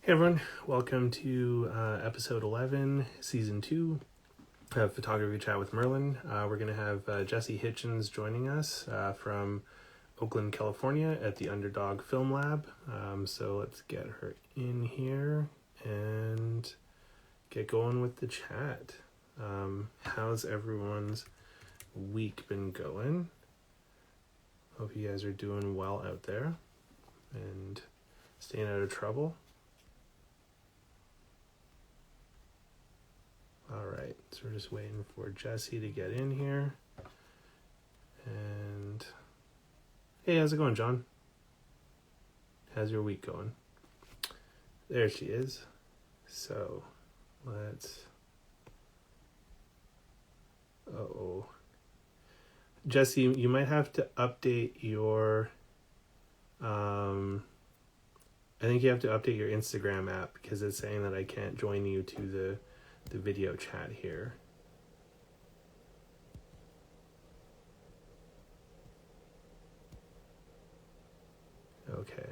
Hey everyone, welcome to episode 11, season 2 of Photography Chat with Merlin. We're going to have Jeese Hitchins joining us from Oakland, California at the Underdog Film Lab. So let's get her in here and get going with the chat. How's everyone's week been going? Hope you guys are doing well out there and staying out of trouble. All right, so we're just waiting for Jeese to get in here. And hey, how's it going, John? How's your week going? There she is. So let's. Jeese, you might have to update your. I think you have to update your Instagram app because it's saying that I can't join you to the video chat here. Okay.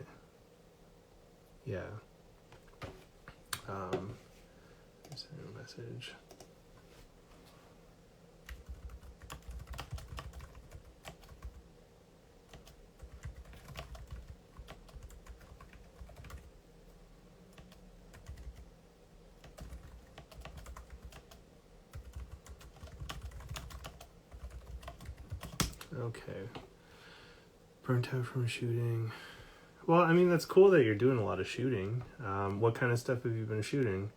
Yeah. Send a message. Okay. Burnt out from shooting. Well, I mean, that's cool that you're doing a lot of shooting. What kind of stuff have you been shooting?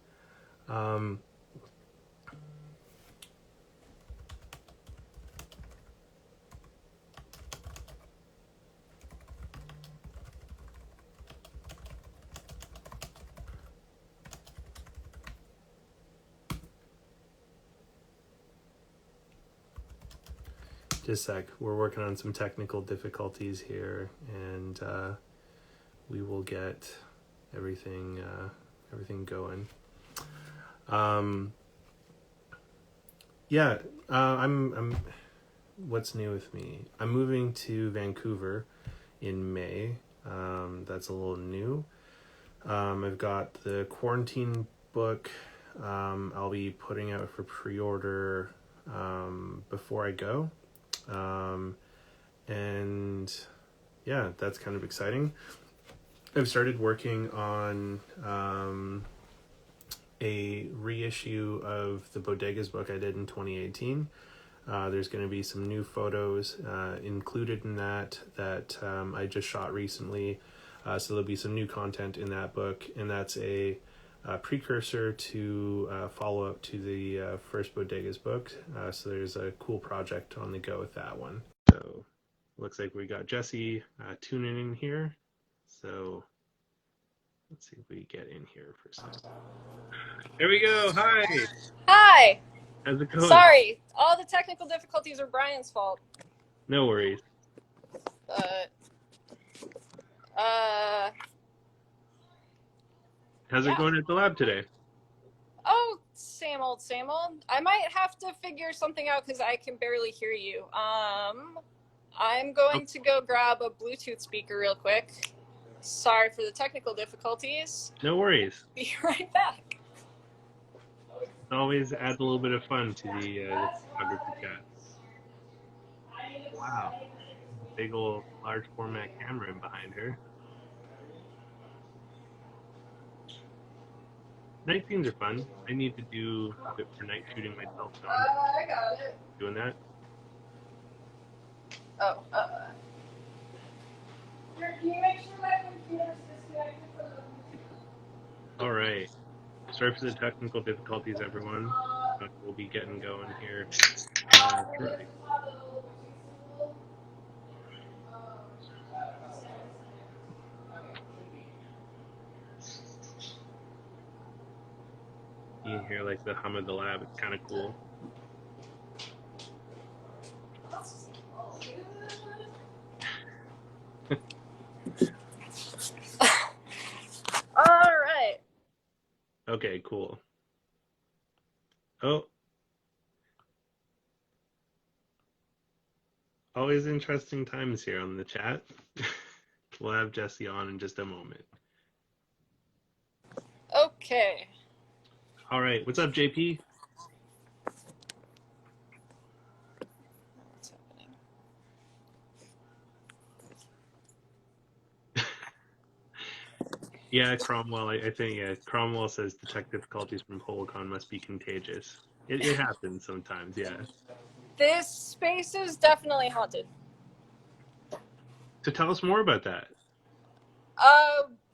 Just a sec. We're working on some technical difficulties here, and we will get everything going. I'm. What's new with me? I'm moving to Vancouver in May. That's a little new. I've got the quarantine book. I'll be putting out for pre-order before I go. And yeah, that's kind of exciting. I've started working on a reissue of the Bodegas book I did in 2018. There's going to be some new photos included in that I just shot recently. So there'll be some new content in that book, and that's a precursor to follow up to the first Bodegas book. So there's a cool project on the go with that one. So looks like we got Jeese tuning in here. So let's see if we get in here for a second. There we go. Hi. Hi. How's it going? Sorry, all the technical difficulties are Brian's fault. No worries. How's it going at the lab today? Oh, same old, same old. I might have to figure something out because I can barely hear you. I'm going to go grab a Bluetooth speaker real quick. Sorry for the technical difficulties. No worries. Be right back. It always adds a little bit of fun to the photography chat. Wow. Big old large format camera in behind her. Night scenes are fun. I need to do a bit for night shooting myself, so I got it. doing that. Oh, can you make sure my computer's disconnected from the... All right. Sorry for the technical difficulties, everyone. But we'll be getting going here shortly. You can hear like the hum of the lab. It's kind of cool. All right. Okay, cool. Oh. Always interesting times here on the chat. We'll have Jeese on in just a moment. Okay. All right. What's up, JP? What's happening? Yeah, Cromwell. I think, yeah, Cromwell says the tech difficulties from Policon must be contagious. It happens sometimes, yeah. This space is definitely haunted. So tell us more about that.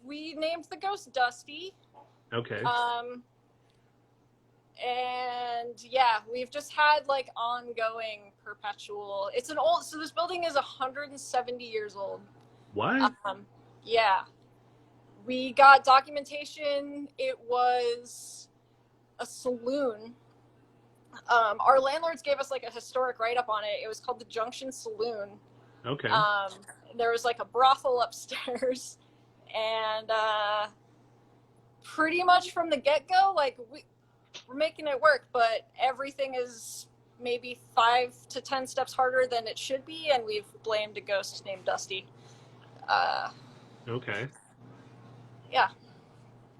We named the ghost Dusty. Okay. And yeah, we've just had like ongoing perpetual. It's an old. So this building is 170 years old. What? Yeah. We got documentation. It was a saloon. Our landlords gave us like a historic write-up on it. It was called the Junction Saloon. Okay. There was like a brothel upstairs, and pretty much from the get-go, like we're making it work, but everything is maybe 5 to 10 steps harder than it should be, and we've blamed a ghost named Dusty. Okay. Yeah.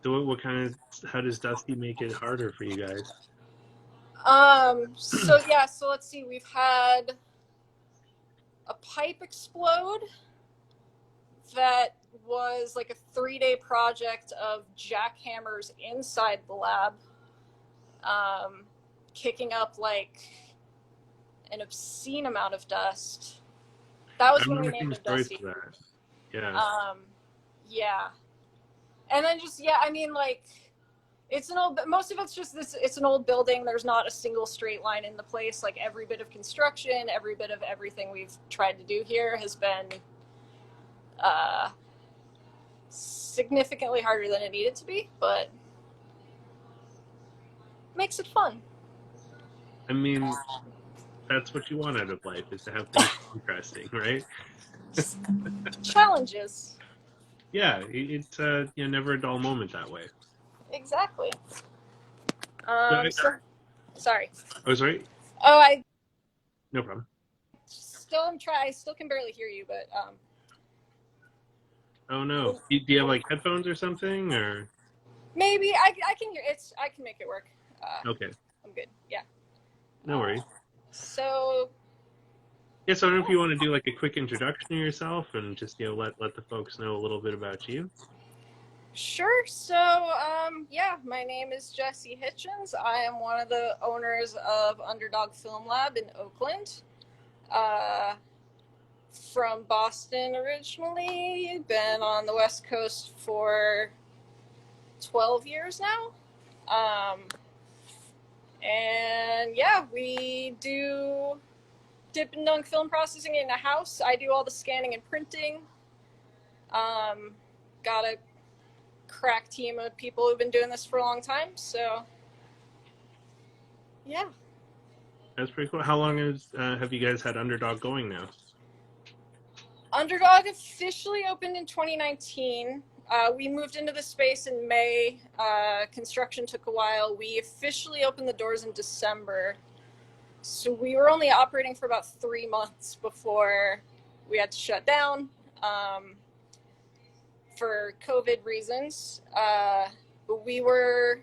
So what kind of, how does Dusty make it harder for you guys? So yeah, so let's see. We've had a pipe explode that was like a 3-day project of jackhammers inside the lab, kicking up like an obscene amount of dust. That was when we named him Dusty. That. Yeah. Yeah. And then just, yeah, I mean, like, it's an old, most of it's just this, it's an old building. There's not a single straight line in the place. Like, every bit of construction, every bit of everything we've tried to do here has been significantly harder than it needed to be, but makes it fun. I mean, that's what you want out of life, is to have things interesting, right? Challenges. Yeah, it's never a dull moment that way. Exactly. Sorry. Oh, sorry? Oh, No problem. I still can barely hear you, but Oh no. Do you have like headphones or something, or? maybe I can hear it's. I can make it work. Okay. I'm good. Yeah. No worries. So. Yeah, so I don't know if you want to do like a quick introduction of yourself and just let the folks know a little bit about you. Sure. So, yeah, my name is Jeese Hitchins. I am one of the owners of Underdog Film Lab in Oakland. From Boston originally, been on the West Coast for 12 years now. And yeah, we do dip and dunk film processing in a house. I do all the scanning and printing. Got a crack team of people who've been doing this for a long time, so yeah. That's pretty cool. How long have you guys had Underdog going now? Underdog officially opened in 2019. We moved into the space in May. Construction took a while. We officially opened the doors in December. So we were only operating for about 3 months before we had to shut down for COVID reasons. But we were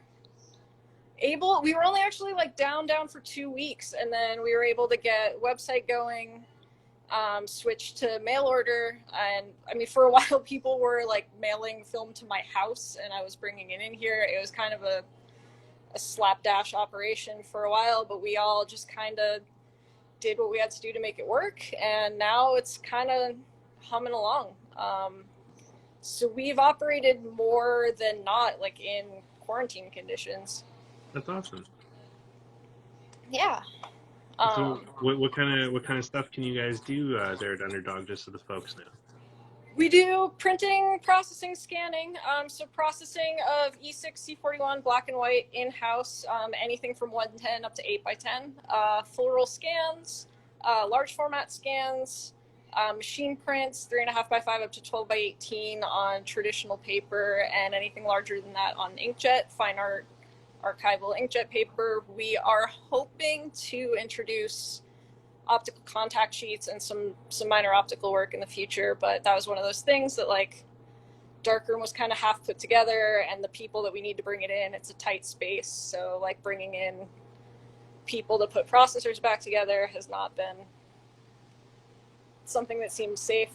only actually like down for 2 weeks, and then we were able to get website going, switch to mail order. And I mean, for a while people were like mailing film to my house and I was bringing it in here. It was kind of a slapdash operation for a while, but we all just kind of did what we had to do to make it work, and now it's kind of humming along. So we've operated more than not, like in quarantine conditions. That's awesome. Yeah. So what kind of stuff can you guys do there at Underdog, just so the folks know? We do printing, processing, scanning. So processing of E6, C41, black and white in-house, anything from 110 up to 8x10. Full roll scans, large format scans, machine prints, 3.5x5 up to 12x18 on traditional paper, and anything larger than that on inkjet, fine art, archival inkjet paper. We are hoping to introduce optical contact sheets and some minor optical work in the future, but that was one of those things that like darkroom was kind of half put together, and the people that we need to bring it in, it's a tight space. So like bringing in people to put processors back together has not been something that seems safe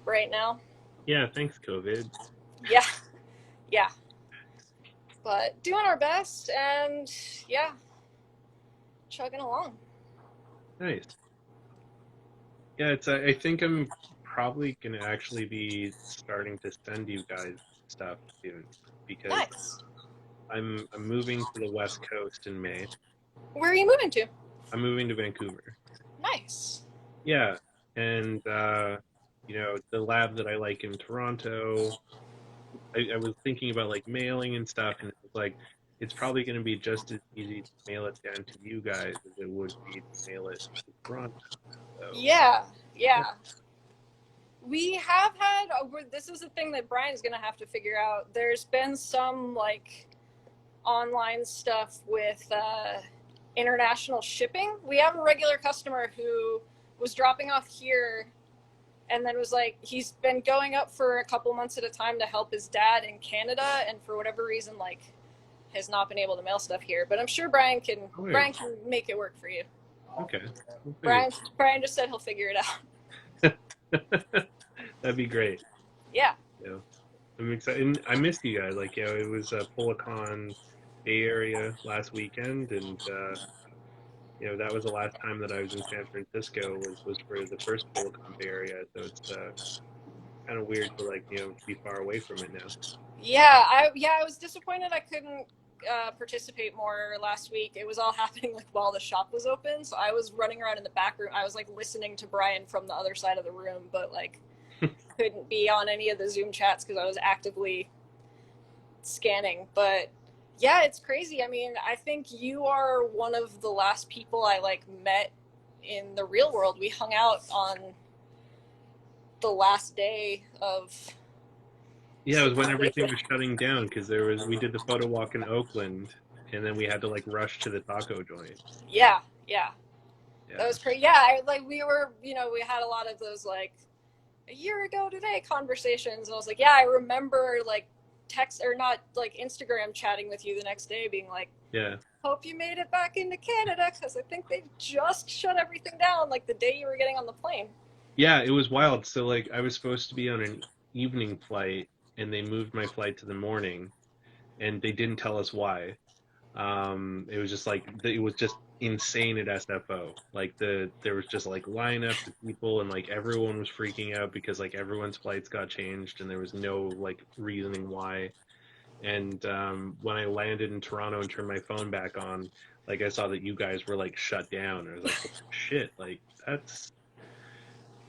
right now. Yeah, thanks, COVID. Yeah, yeah. But doing our best, and yeah, chugging along. Nice. Yeah, it's. I think I'm probably gonna actually be starting to send you guys stuff soon because Nice. I'm moving to the West Coast in May. Where are you moving to? I'm moving to Vancouver. Nice. Yeah, and the lab that I like in Toronto, I was thinking about like mailing and stuff, and it was like it's probably going to be just as easy to mail it down to you guys as it would be to mail it to Toronto. So Yeah, yeah, yeah. We have had, this is a thing that Brian's going to have to figure out. There's been some like online stuff with international shipping. We have a regular customer who was dropping off here and then was like, he's been going up for a couple months at a time to help his dad in Canada, and for whatever reason, like, has not been able to mail stuff here. But I'm sure Brian can make it work for you. okay. Brian just said he'll figure it out. That'd be great. Yeah. Yeah, I'm excited. And I missed you guys. Like, it was Polacon Bay Area last weekend, and that was the last time that I was in San Francisco was for the first Polacon Bay Area. So it's kind of weird to like be far away from it now. Yeah, I was disappointed I couldn't participate more last week. It was all happening like while the shop was open, so I was running around in the back room. I was like listening to Brian from the other side of the room, but like couldn't be on any of the Zoom chats because I was actively scanning. But yeah, it's crazy. I mean, I think you are one of the last people I like met in the real world. We hung out on the last day of. Yeah, it was when everything was shutting down because we did the photo walk in Oakland, and then we had to like rush to the taco joint. Yeah. Yeah. That was crazy. Yeah, we had a lot of those like a year ago today conversations. And I was like, yeah, I remember like text or not like Instagram chatting with you the next day, being like, Yeah. hope you made it back into Canada because I think they just shut everything down like the day you were getting on the plane. Yeah, it was wild. So like I was supposed to be on an evening flight, and they moved my flight to the morning, and they didn't tell us why. It was just like it was just insane at SFO. Like there was just like lineups of people, and like everyone was freaking out because like everyone's flights got changed, and there was no like reasoning why. And when I landed in Toronto and turned my phone back on, like I saw that you guys were like shut down. I was like, oh, shit, like that's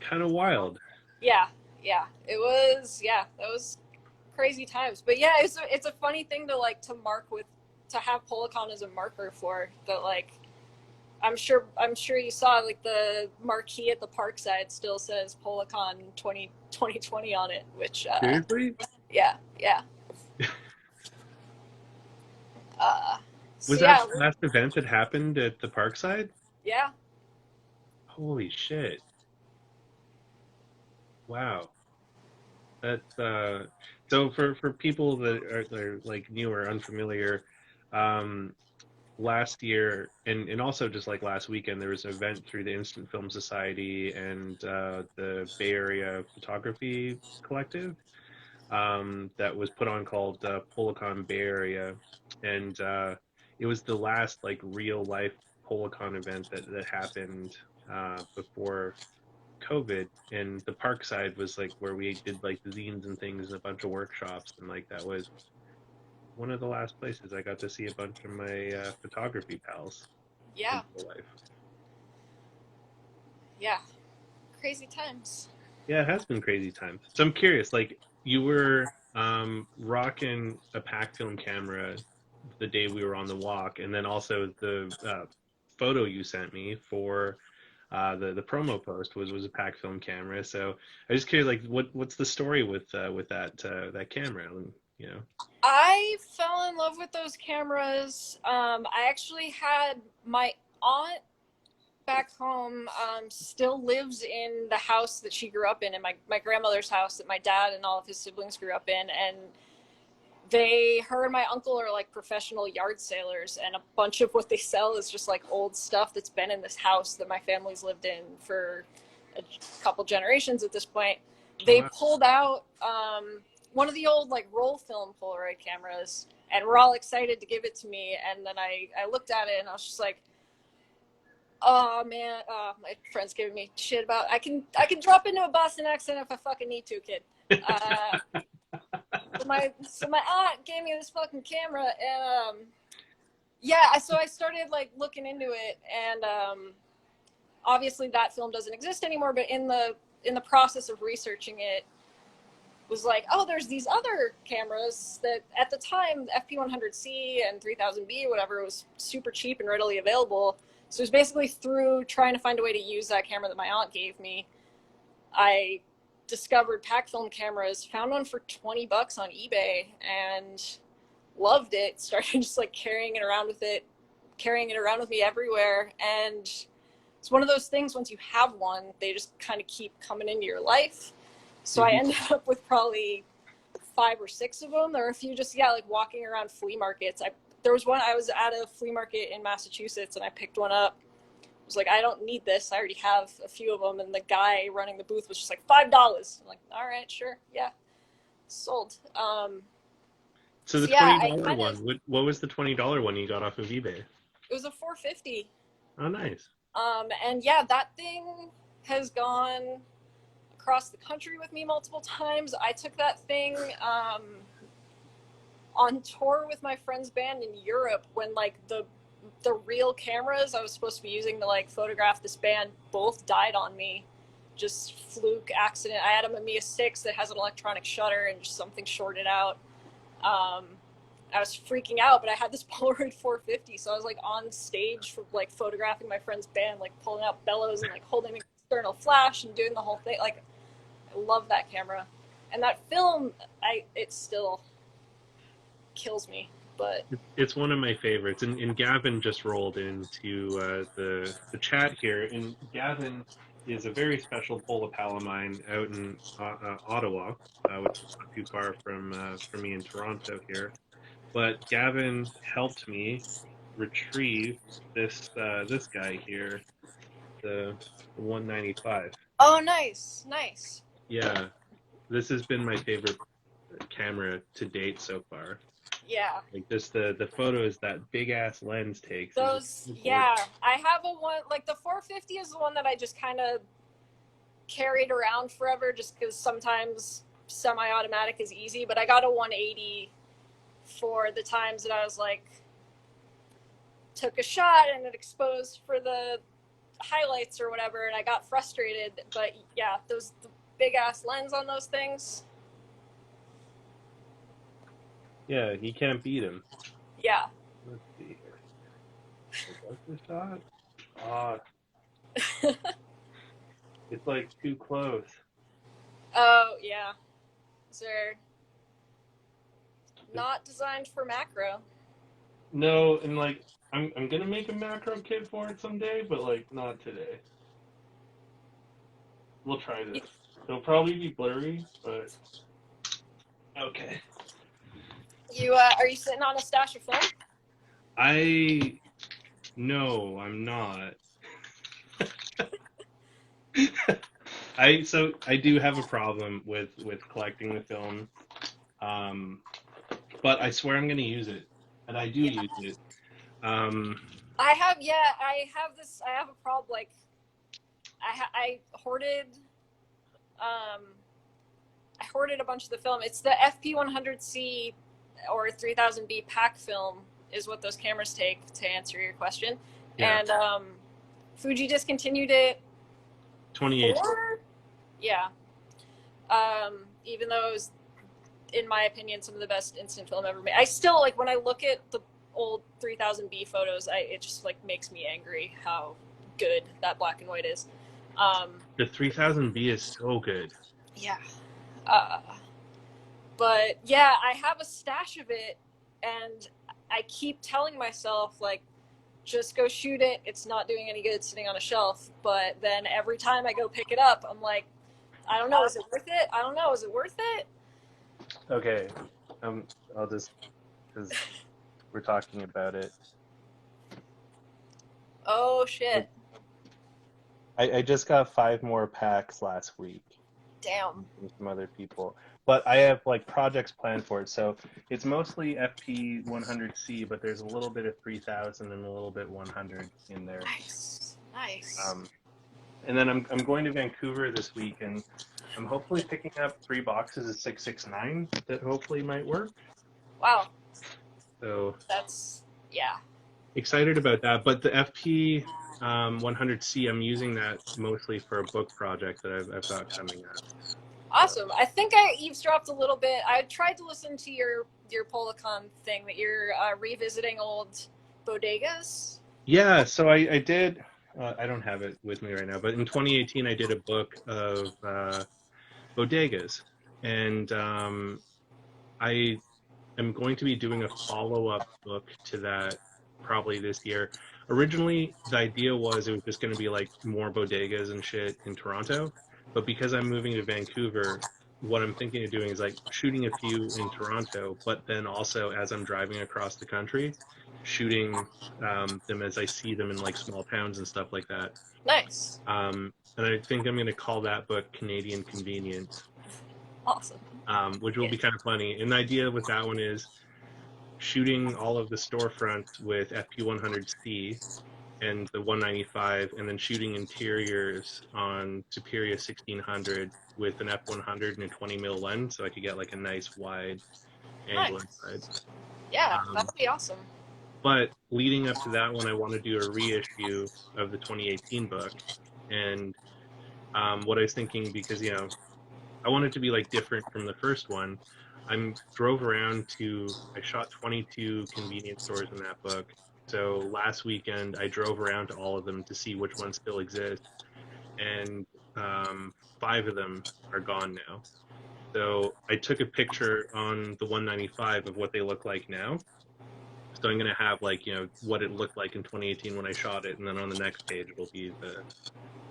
kind of wild. Yeah, that was crazy times. But yeah, it's a funny thing to like to have Polacon as a marker for that. Like I'm sure you saw like the marquee at the Parkside still says Polacon 2020 on it, which Seriously? yeah. Was Yeah, that the last event that happened at the Parkside? yeah. Holy shit. Wow. That's so for people that are like new or unfamiliar, um last year and also just like last weekend there was an event through the Instant Film Society and the Bay Area Photography Collective that was put on called Polacon Bay Area, and it was the last like real life Polacon event that happened before COVID, and the Parkside was like where we did like the zines and things and a bunch of workshops, and like that was one of the last places I got to see a bunch of my photography pals in Yeah. real life. Yeah. Crazy times. Yeah, it has been crazy times. So I'm curious, like you were rocking a pack film camera the day we were on the walk, and then also the photo you sent me for the promo post was a pack film camera. So I just curious, like what's the story with that camera? You know. I fell in love with those cameras. I actually had my aunt back home still lives in the house that she grew up in, and my grandmother's house that my dad and all of his siblings grew up in. And her and my uncle are like professional yard sailors, and a bunch of what they sell is just like old stuff that's been in this house that my family's lived in for a couple generations at this point. They pulled out one of the old like roll film Polaroid cameras, and were all excited to give it to me. And then I looked at it and I was just like, oh man, my friend's giving me shit about I can drop into a Boston accent if I fucking need to, kid. So my aunt gave me this fucking camera, and yeah, so I started like looking into it, and obviously that film doesn't exist anymore, but in the process of researching it, was like, oh, there's these other cameras that at the time, FP100C and 3000B, whatever, was super cheap and readily available. So it was basically through trying to find a way to use that camera that my aunt gave me, I discovered pack film cameras, found one for $20 on eBay, and loved it. Started just like carrying it around with me everywhere. And it's one of those things, once you have one, they just kind of keep coming into your life. So I ended up with probably 5 or 6 of them. There were a few just, like walking around flea markets. There was one, I was at a flea market in Massachusetts, and I picked one up. I was like, I don't need this. I already have a few of them. And the guy running the booth was just like, $5. I'm like, all right, sure. Yeah. Sold. So the $20 one, what was the $20 one you got off of eBay? It was a $450. Oh, nice. And yeah, that thing has gone across the country with me multiple times. I took that thing on tour with my friend's band in Europe when like the real cameras I was supposed to be using to like photograph this band both died on me. Just fluke accident. I had a Mamiya 6 that has an electronic shutter, and just something shorted out. I was freaking out, but I had this Polaroid 450, so I was like on stage for like photographing my friend's band, like pulling out bellows and like holding an external flash and doing the whole thing. Like, I love that camera. And that film, it still kills me. But it's one of my favorites. And Gavin just rolled into the chat here, and Gavin is a very special pole pal of mine out in Ottawa, which is not too far from me in Toronto here. But Gavin helped me retrieve this guy here, the 195. Oh, nice. Yeah, this has been my favorite camera to date so far. Yeah. Like just the photos that big ass lens takes. Those, yeah. I have a one, like the 450 is the one that I just kind of carried around forever, just because sometimes semi-automatic is easy. But I got a 180 for the times that I was like, took a shot and it exposed for the highlights or whatever, and I got frustrated. But yeah, the big ass lens on those things. Yeah, he can't beat him. Yeah. Let's see here. What's the shot? Ah. It's like too close. Oh, yeah. They're not designed for macro. No, and like I'm gonna make a macro kit for it someday, but like not today. We'll try this. It'll probably be blurry, but okay. You are you sitting on a stash of film? No, I'm not. I do have a problem with collecting the film, but I swear I'm gonna use it, and I do use it. I have a problem. Like, I hoarded a bunch of the film. It's the FP100C or 3000B pack film is what those cameras take, to answer your question. Yeah. And Fuji discontinued it 28. Yeah. Even though it was, in my opinion, some of the best instant film ever made. I still, like, when I look at the old 3000B photos, it just like makes me angry how good that black and white is. The 3000B is so good. Yeah. But yeah, I have a stash of it, and I keep telling myself, like, just go shoot it. It's not doing any good sitting on a shelf. But then every time I go pick it up, I'm like, I don't know, is it worth it? I don't know, is it worth it? Okay. I'll just, because we're talking about it. Oh shit. I just got 5 more packs last week Damn. from some other people, but I have like projects planned for it. So it's mostly ep11C, but there's a little bit of 3000 and a little bit 100 in there. Nice. And then I'm going to Vancouver this week, and I'm hopefully picking up 3 boxes of 669 that hopefully might work. Wow. So That's, yeah. excited about that. But the FP 100C, I'm using that mostly for a book project that I've got coming up. Awesome. I think I eavesdropped a little bit. I tried to listen to your Policon thing that you're revisiting old bodegas. Yeah, so I did. I don't have it with me right now, but in 2018 I did a book of bodegas, and I am going to be doing a follow-up book to that probably this year. Originally, the idea was it was just going to be like more bodegas and shit in Toronto, but because I'm moving to Vancouver, what I'm thinking of doing is like shooting a few in Toronto, but then also as I'm driving across the country, shooting them as I see them in like small towns and stuff like that. Nice. And I think I'm going to call that book Canadian Convenience. Awesome. Which will be kind of funny. And the idea with that one is shooting all of the storefronts with FP100C and the 195, and then shooting interiors on Superior 1600 with an F100 and a 20 mil lens, so I could get like a nice wide angle inside. Yeah, that would be awesome. But leading up to that one, I want to do a reissue of the 2018 book, and what I was thinking, because I want it to be like different from the first one. I shot 22 convenience stores in that book. So last weekend I drove around to all of them to see which ones still exist, and 5 of them are gone now. So I took a picture on the 195 of what they look like now. So I'm gonna have like what it looked like in 2018 when I shot it, and then on the next page will be the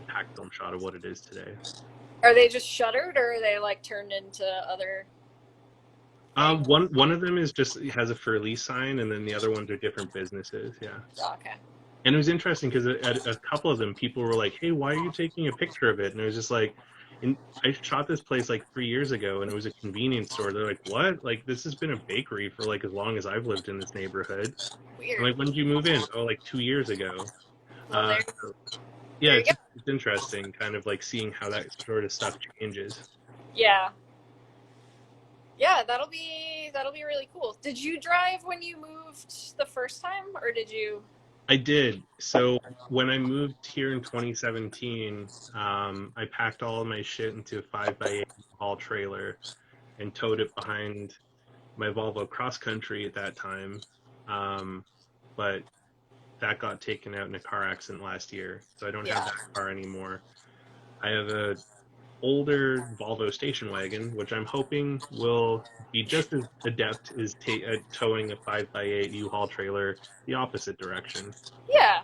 pack film shot of what it is today. Are they just shuttered, or are they like turned into other? One of them has a for lease sign, and then the other ones are different businesses. Yeah. Oh, okay. And it was interesting because at a couple of them, people were like, "Hey, why are you taking a picture of it?" And it was just like, I shot this place like 3 years ago, and it was a convenience store. They're like, "What? Like this has been a bakery for like as long as I've lived in this neighborhood." Weird. I'm like, "When did you move in?" "Oh, like 2 years ago." Well, yeah, it's interesting, kind of like seeing how that sort of stuff changes. Yeah. Yeah, that'll be really cool. Did you drive when you moved the first time, or did you? I did. So when I moved here in 2017, I packed all of my shit into a 5x8 haul trailer and towed it behind my Volvo cross country at that time. But that got taken out in a car accident last year, so I don't have that car anymore. I have a older Volvo station wagon, which I'm hoping will be just as adept as towing a 5x8 U-Haul trailer the opposite direction. Yeah,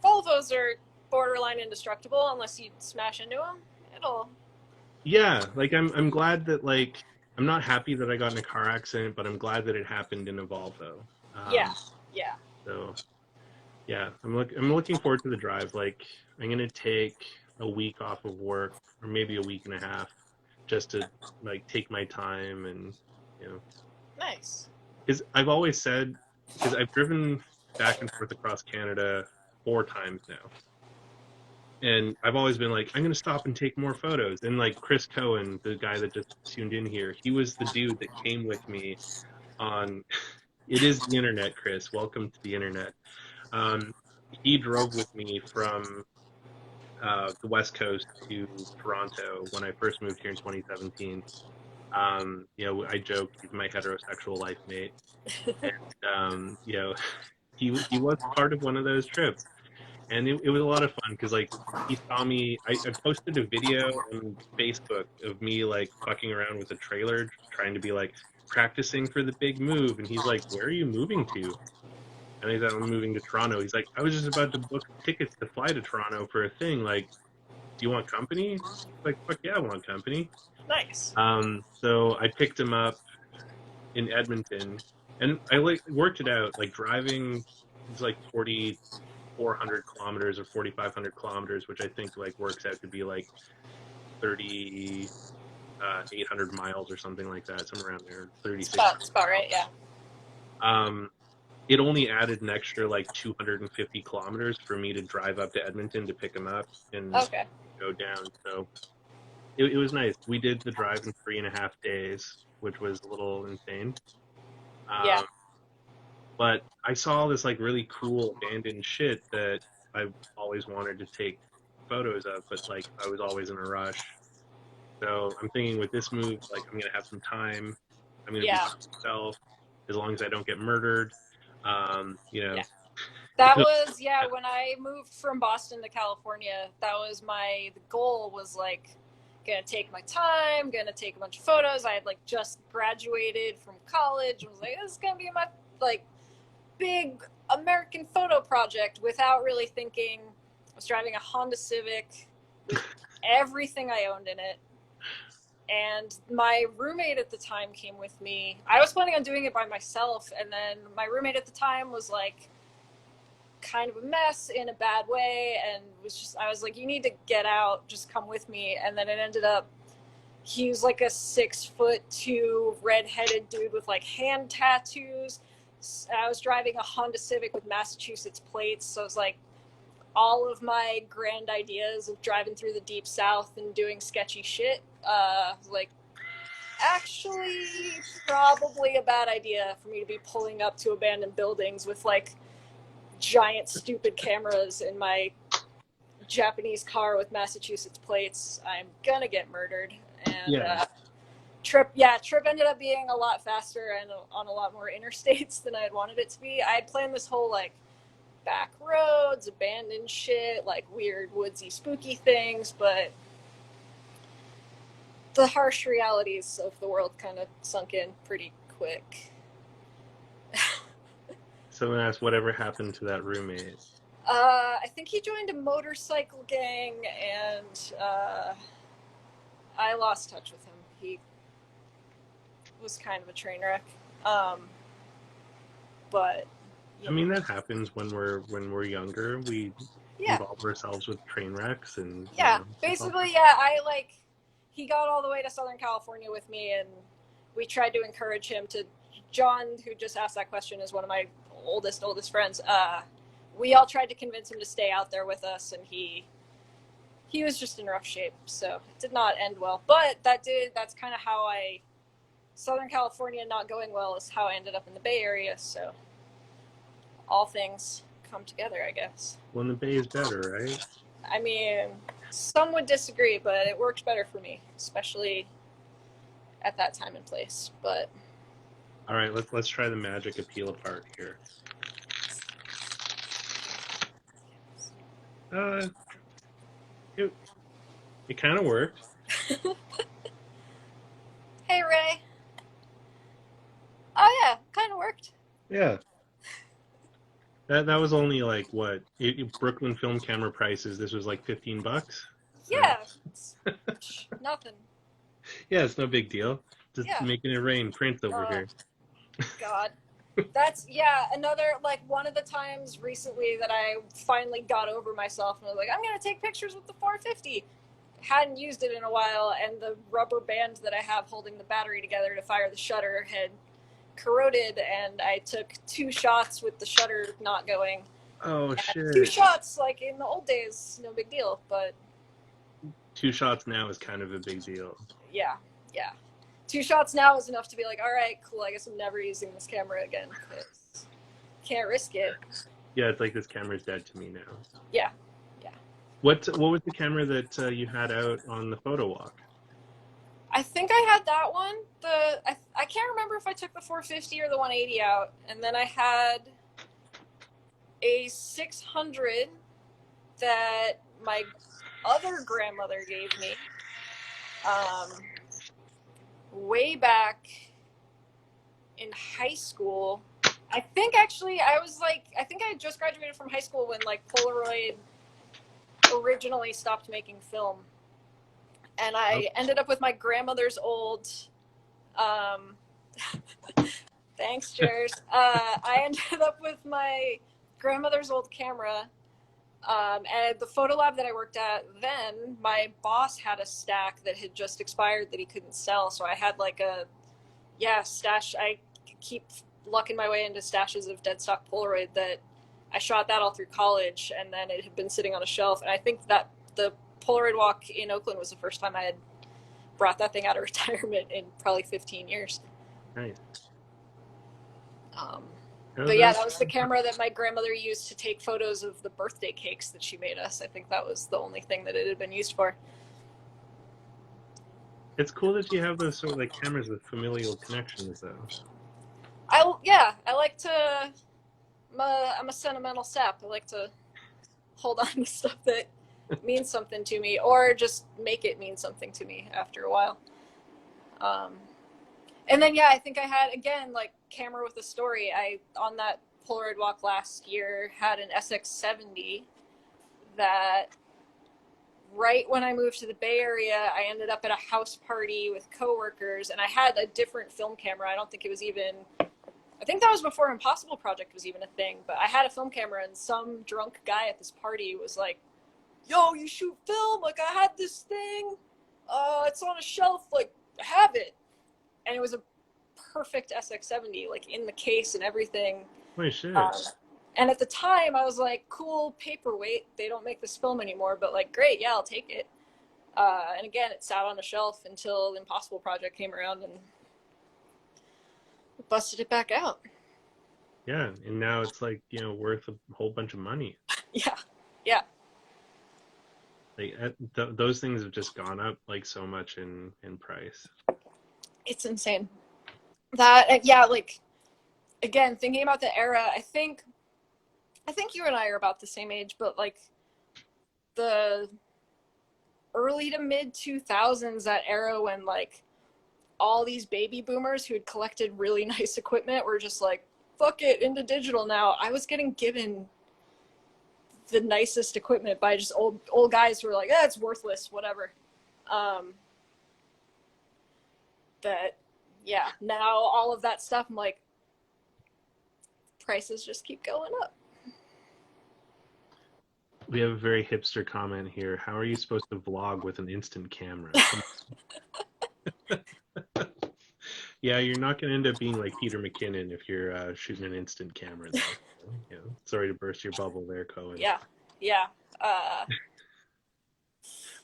Volvos are borderline indestructible unless you smash into them. Yeah, like I'm glad that like I'm not happy that I got in a car accident, but I'm glad that it happened in a Volvo. Yeah. So yeah, I'm looking forward to the drive. Like I'm gonna take a week off of work, or maybe a week and a half, just to like take my time and Nice. Because I've always said, because I've driven back and forth across Canada 4 times now, and I've always been like, I'm gonna stop and take more photos. And like Chris Cohen, the guy that just tuned in here, he was the dude that came with me on. It is the internet, Chris. Welcome to the internet. He drove with me from the West Coast to Toronto when I first moved here in 2017. I joke he's my heterosexual life mate, and he was part of one of those trips, and it was a lot of fun because like he saw me. I posted a video on Facebook of me like fucking around with a trailer, trying to be like practicing for the big move, and he's like, "Where are you moving to?" And I said, I'm moving to Toronto. He's like, I was just about to book tickets to fly to Toronto for a thing. Like, do you want company? Like, fuck yeah, I want company. Nice. So I picked him up in Edmonton, and I like worked it out. Like driving, it's like 4,400 kilometers or 4,500 kilometers, which I think like works out to be like 800 miles or something like that, somewhere around there, It's about right, yeah. um, it only added an extra like 250 kilometers for me to drive up to Edmonton to pick him up and Okay. go down. So it was nice. We did the drive in 3.5 days, which was a little insane. Yeah. Um, but I saw this like really cool abandoned shit that I always wanted to take photos of, but like I was always in a rush. So I'm thinking with this move, like I'm gonna have some time. I'm gonna be Yeah. by myself as long as I don't get murdered. You know, Yeah. That was, yeah, when I moved from Boston to California, that was the goal was like, gonna take my time, gonna take a bunch of photos. I had like just graduated from college. I was like, this is gonna be my like big American photo project without really thinking. I was driving a Honda Civic with everything I owned in it. And my roommate at the time came with me. I was planning on doing it by myself, and then my roommate at the time was like kind of a mess in a bad way, and I was like, you need to get out, just come with me. And then it ended up, he was like a 6'2" redheaded dude with like hand tattoos. I was driving a Honda Civic with Massachusetts plates, so it was like all of my grand ideas of driving through the deep south and doing sketchy shit, like actually probably a bad idea for me to be pulling up to abandoned buildings with like giant stupid cameras in my Japanese car with Massachusetts plates. I'm gonna get murdered. And trip ended up being a lot faster and on a lot more interstates than I had wanted it to be. I had planned this whole like back roads, abandoned shit, like weird woodsy spooky things, but the harsh realities of the world kind of sunk in pretty quick. someone asked whatever happened to that roommate. I think he joined a motorcycle gang, and I lost touch with him. He was kind of a train wreck. But I mean, that happens when we're younger. We involve ourselves with train wrecks and basically, he got all the way to Southern California with me, and we tried to encourage him to. John, who just asked that question, is one of my oldest friends. We all tried to convince him to stay out there with us, and he was just in rough shape, so it did not end well. But that's kind of how Southern California not going well is how I ended up in the Bay Area, so all things come together, I guess. Well, the Bay is better, right? I mean, some would disagree, but it worked better for me, especially at that time and place. But all right, let's try the magic appeal apart here. It kind of worked. Hey, Ray. Oh yeah, kind of worked. Yeah. That was only like what Brooklyn film camera prices. This was like $15. Yeah, nothing. Yeah, it's no big deal. Just making it rain, Prince over here. God, that's another like one of the times recently that I finally got over myself and was like, I'm gonna take pictures with the 450. Hadn't used it in a while, and the rubber band that I have holding the battery together to fire the shutter had corroded, and I took 2 shots with the shutter not going. Oh shit! 2 shots, like in the old days, no big deal, but 2 shots now is kind of a big deal. Yeah. 2 shots now is enough to be like, all right, cool. I guess I'm never using this camera again because can't risk it. Yeah, it's like this camera's dead to me now. Yeah. What was the camera that you had out on the photo walk? I think I had that one. I can't remember if I took the 450 or the 180 out, and then I had a 600 that my other grandmother gave me way back in high school I think actually I think I just graduated from high school when like Polaroid originally stopped making film. And Oh, I ended up with my grandmother's old, um, thanks, Cheers. I ended up with my grandmother's old camera. And the photo lab that I worked at then, my boss had a stack that had just expired that he couldn't sell. So I had like stash. I keep lucking my way into stashes of dead stock Polaroid that I shot that all through college, and then it had been sitting on a shelf. And I think that the Polaroid walk in Oakland was the first time I had brought that thing out of retirement in probably 15 years. nice. Um, Oh, but yeah, that's that was the camera that my grandmother used to take photos of the birthday cakes that she made us. I think that was the only thing that it had been used for. it's cool that you have those sort of like cameras with familial connections, though. I like to. I'm a sentimental sap. I like to hold on to stuff that means something to me, or just make it mean something to me after a while. Um, and then I think I had again like camera with a story. I on that Polaroid walk last year had an SX70 that right when I moved to the Bay Area, I ended up at a house party with coworkers, and I had a different film camera. I don't think it was even. I think that was before Impossible Project was even a thing. But I had a film camera, and some drunk guy at this party was like, "Yo, you shoot film? Like I had this thing. It's on a shelf. Like have it." And it was a perfect SX70, like in the case and everything. Holy shit. Um, and at the time, I was like, cool paperweight. They don't make this film anymore, but like, great, yeah, I'll take it. And again, it sat on a shelf until the Impossible Project came around and busted it back out. Yeah, and now it's like, worth a whole bunch of money. Yeah, yeah, Like those things have just gone up like so much in price. it's insane. That yeah, like again, thinking about the era, I think you and I are about the same age, but like the early to mid 2000s, that era when like all these baby boomers who had collected really nice equipment were just like, fuck it, into digital now. I was getting given the nicest equipment by just old guys who were like, it's worthless, whatever. Um, that now all of that stuff, I'm like, prices just keep going up. We have a very hipster comment here. How are you supposed to vlog with an instant camera? Yeah, you're not going to end up being like Peter McKinnon if you're shooting an instant camera, though. Sorry to burst your bubble there, Cohen. Yeah. Uh,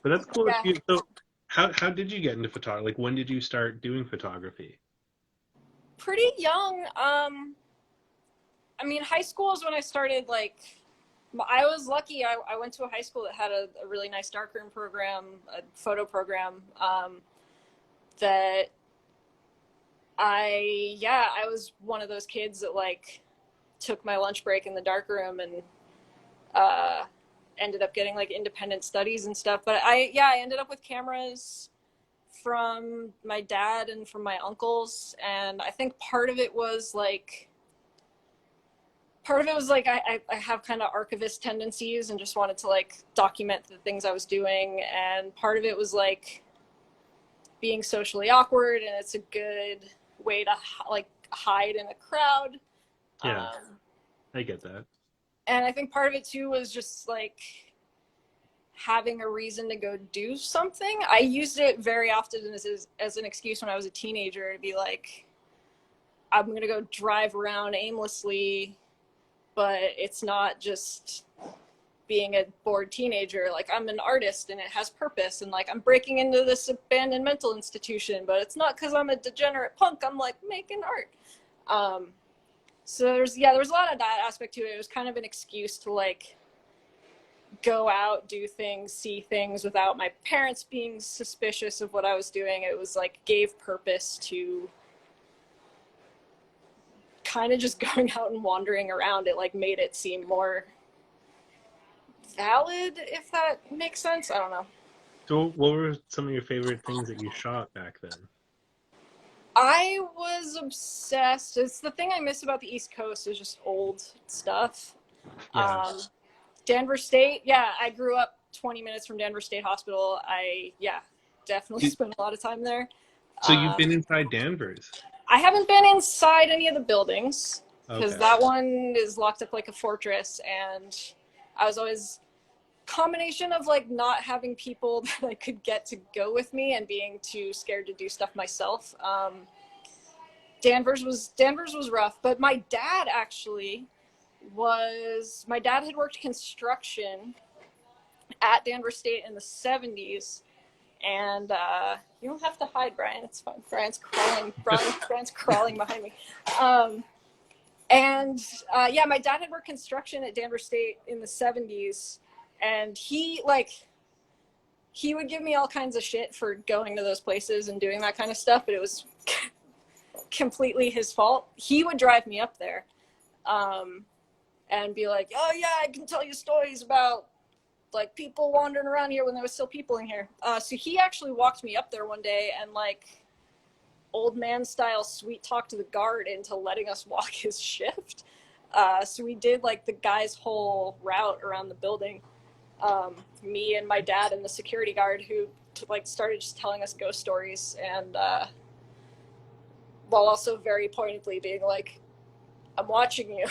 But that's cool. yeah. So, how did you get into photography? Like, when did you start doing photography? Pretty young. I mean, high school is when I started, like, I was lucky. I went to a high school that had a really nice darkroom program, a photo program, that I was one of those kids that, like, took my lunch break in the darkroom and uh, ended up getting, like, independent studies and stuff. But I ended up with cameras from my dad and from my uncles. And I think part of it was, like, I have kind of archivist tendencies and just wanted to like document the things I was doing. And part of it was like being socially awkward, and it's a good way to like hide in a crowd. Yeah, I get that. And I think part of it too was just like having a reason to go do something. I used it very often as an excuse when I was a teenager to be like, I'm going to go drive around aimlessly, but it's not just being a bored teenager. Like, I'm an artist and it has purpose, and like I'm breaking into this abandoned mental institution, but it's not because I'm a degenerate punk. I'm like making art. So there was a lot of that aspect to it. It was kind of an excuse to like go out, do things, see things without my parents being suspicious of what I was doing. It was like gave purpose to kind of just going out and wandering around. It like made it seem more valid, if that makes sense. I don't know. So, what were some of your favorite things that you shot back then? I was obsessed. It's the thing I miss about the East Coast is just old stuff. Yeah. Denver State, yeah, I grew up 20 minutes from Denver State Hospital. Definitely You- spent a lot of time there. So you've Um, been inside Danvers. I haven't been inside any of the buildings because Okay. that one is locked up like a fortress, and I was always combination of like not having people that I could get to go with me and being too scared to do stuff myself. Danvers was rough, but my dad had worked construction at Denver State in the 70s, and you don't have to hide, Brian. It's fine. Brian's crawling behind me. And yeah, my dad had worked construction at Denver State in the 70s, and he would give me all kinds of shit for going to those places and doing that kind of stuff, but it was completely his fault. He would drive me up there and be like, oh yeah, I can tell you stories about like people wandering around here when there was still people in here. So he actually walked me up there one day and like old man style sweet talked the guard into letting us walk his shift. So we did like the guy's whole route around the building. Me and my dad and the security guard who like started just telling us ghost stories, and while also very pointedly being like, I'm watching you.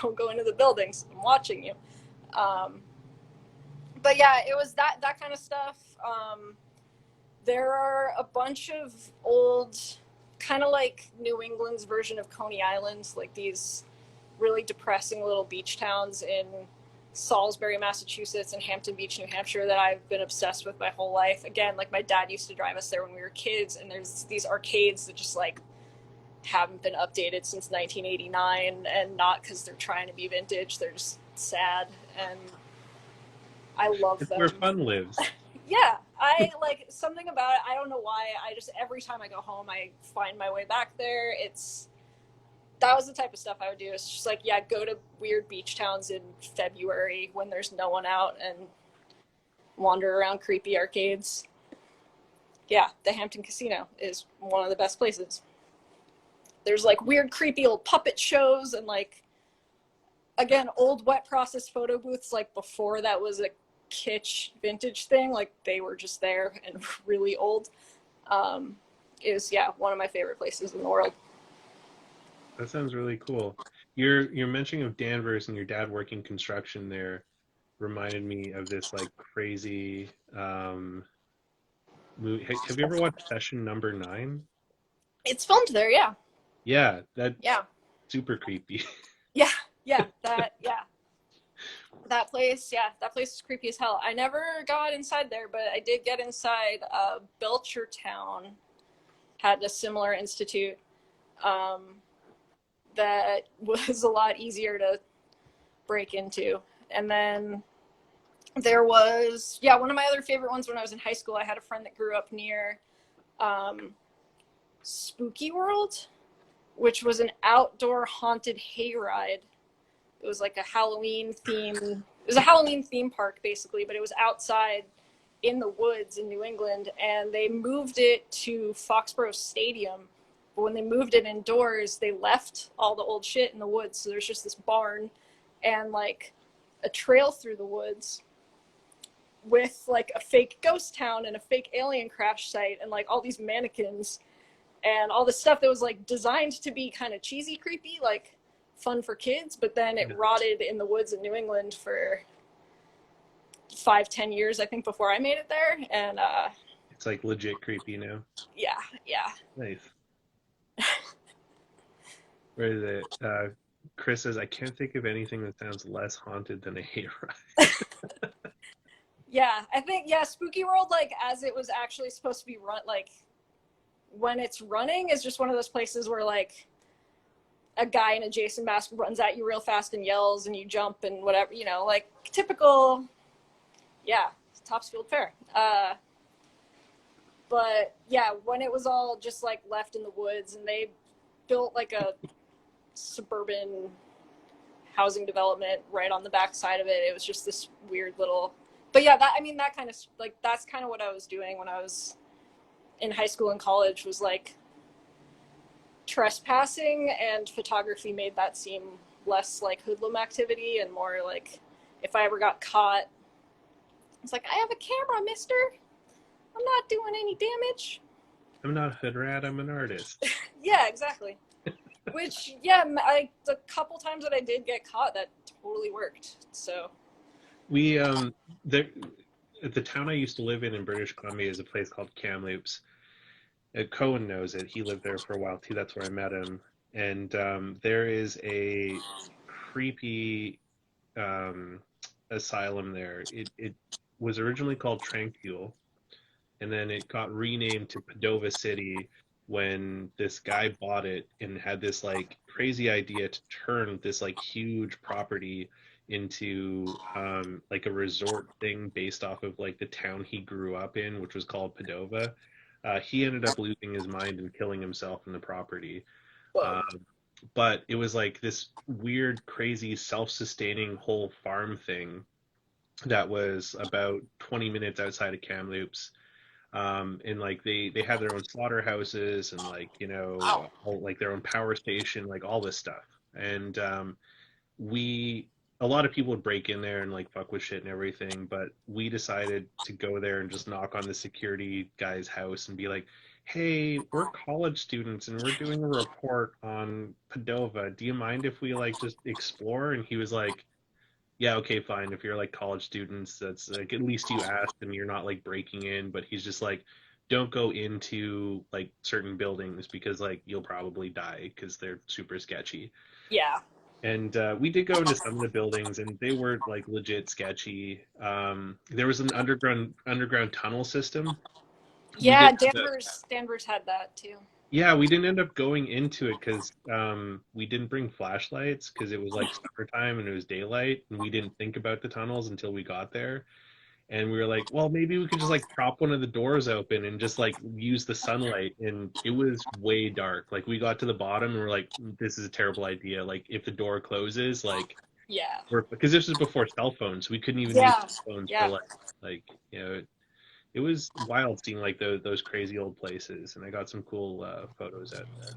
Don't go into the buildings. I'm watching you. But yeah, it was that kind of stuff. There are a bunch of old, kind of like New England's version of Coney Island, like these really depressing little beach towns in Salisbury, Massachusetts, and Hampton Beach, New Hampshire, that I've been obsessed with my whole life. Again, like my dad used to drive us there when we were kids, and there's these arcades that just like haven't been updated since 1989, and not because they're trying to be vintage, they're just sad, and I love It's where them. fun lives. Yeah, I like something about it. I don't know why. I just every time I go home, I find my way back there. That was the type of stuff I would do. It's just like, yeah, go to weird beach towns in February when there's no one out and wander around creepy arcades. Yeah, the Hampton Casino is one of the best places. There's like weird, creepy old puppet shows and like, again, old wet process photo booths like before that was a kitsch vintage thing. Like they were just there and really old. Is yeah, one of my favorite places in the world. That sounds really cool. Your mentioning of Danvers and your dad working construction there reminded me of this like crazy movie. Have you ever watched Session Number 9? It's filmed there, yeah. Yeah, that's Yeah. super creepy. Yeah, yeah, that place is creepy as hell. I never got inside there, but I did get inside. Belchertown had a similar institute that was a lot easier to break into. And then there was, yeah, one of my other favorite ones when I was in high school. I had a friend that grew up near Spooky World, which was an outdoor haunted hayride. It was like a Halloween theme. It was a Halloween theme park basically, but it was outside in the woods in New England, and they moved it to Foxborough Stadium. But when they moved it indoors, they left all the old shit in the woods. So there's just this barn and like a trail through the woods with like a fake ghost town and a fake alien crash site and like all these mannequins and all this stuff that was like designed to be kind of cheesy, creepy, like fun for kids, but then it rotted in the woods in New England for 5-10 years, I think, before I made it there. And It's like legit creepy now. yeah, yeah. Nice. Where is it? Chris says, I can't think of anything that sounds less haunted than a hayride. Yeah, I think, yeah, Spooky World, like, as it was actually supposed to be run, like, when it's running is just one of those places where, like, a guy in a Jason mask runs at you real fast and yells and you jump and whatever, you know, like, typical, yeah, Topsfield Fair. But, yeah, when it was all just, like, left in the woods and they built, like, a suburban housing development right on the back side of it, it was just this weird little... But yeah, that kind of that's kind of what I was doing when I was in high school and college, was like trespassing, and photography made that seem less like hoodlum activity and more like if I ever got caught, it's like, I have a camera, mister. I'm not doing any damage. I'm not a hood rat, I'm an artist. Yeah, exactly. Which, yeah, the couple times that I did get caught, that totally worked. So, We there the town I used to live in British Columbia is a place called Kamloops. Cohen knows it. He lived there for a while too. That's where I met him. And there is a creepy um, asylum there. It was originally called Tranquil, and then it got renamed to Padova City when this guy bought it and had this like crazy idea to turn this like huge property into like a resort thing based off of like the town he grew up in, which was called Padova. He ended up losing his mind and killing himself in the property. whoa. Um, but it was like this weird, crazy, self-sustaining whole farm thing that was about 20 minutes outside of Kamloops. And like they had their own slaughterhouses and like Wow. like their own power station, like all this stuff. And we a lot of people would break in there and like fuck with shit and everything, but we decided to go there and just knock on the security guy's house and be like, "Hey, we're college students and we're doing a report on Padova. Do you mind if we like just explore?" And he was like, "Yeah, okay, fine. If you're like college students, that's like at least you asked and you're not like breaking in." But he's just like, "Don't go into like certain buildings because like you'll probably die because they're super sketchy." Yeah. And we did go into some of the buildings, and they were like legit sketchy. There was an underground tunnel system. We Yeah, did, Danvers had that too. yeah, we didn't end up going into it because we didn't bring flashlights because it was like summertime and it was daylight, and we didn't think about the tunnels until we got there. And we were like, well, maybe we could just like prop one of the doors open and just like use the sunlight. And it was way dark. Like we got to the bottom and we're like, this is a terrible idea. Like if the door closes, like Yeah. because this was before cell phones, we couldn't even use Yeah. phones for Yeah. like it was wild seeing like those crazy old places. And I got some cool photos out there.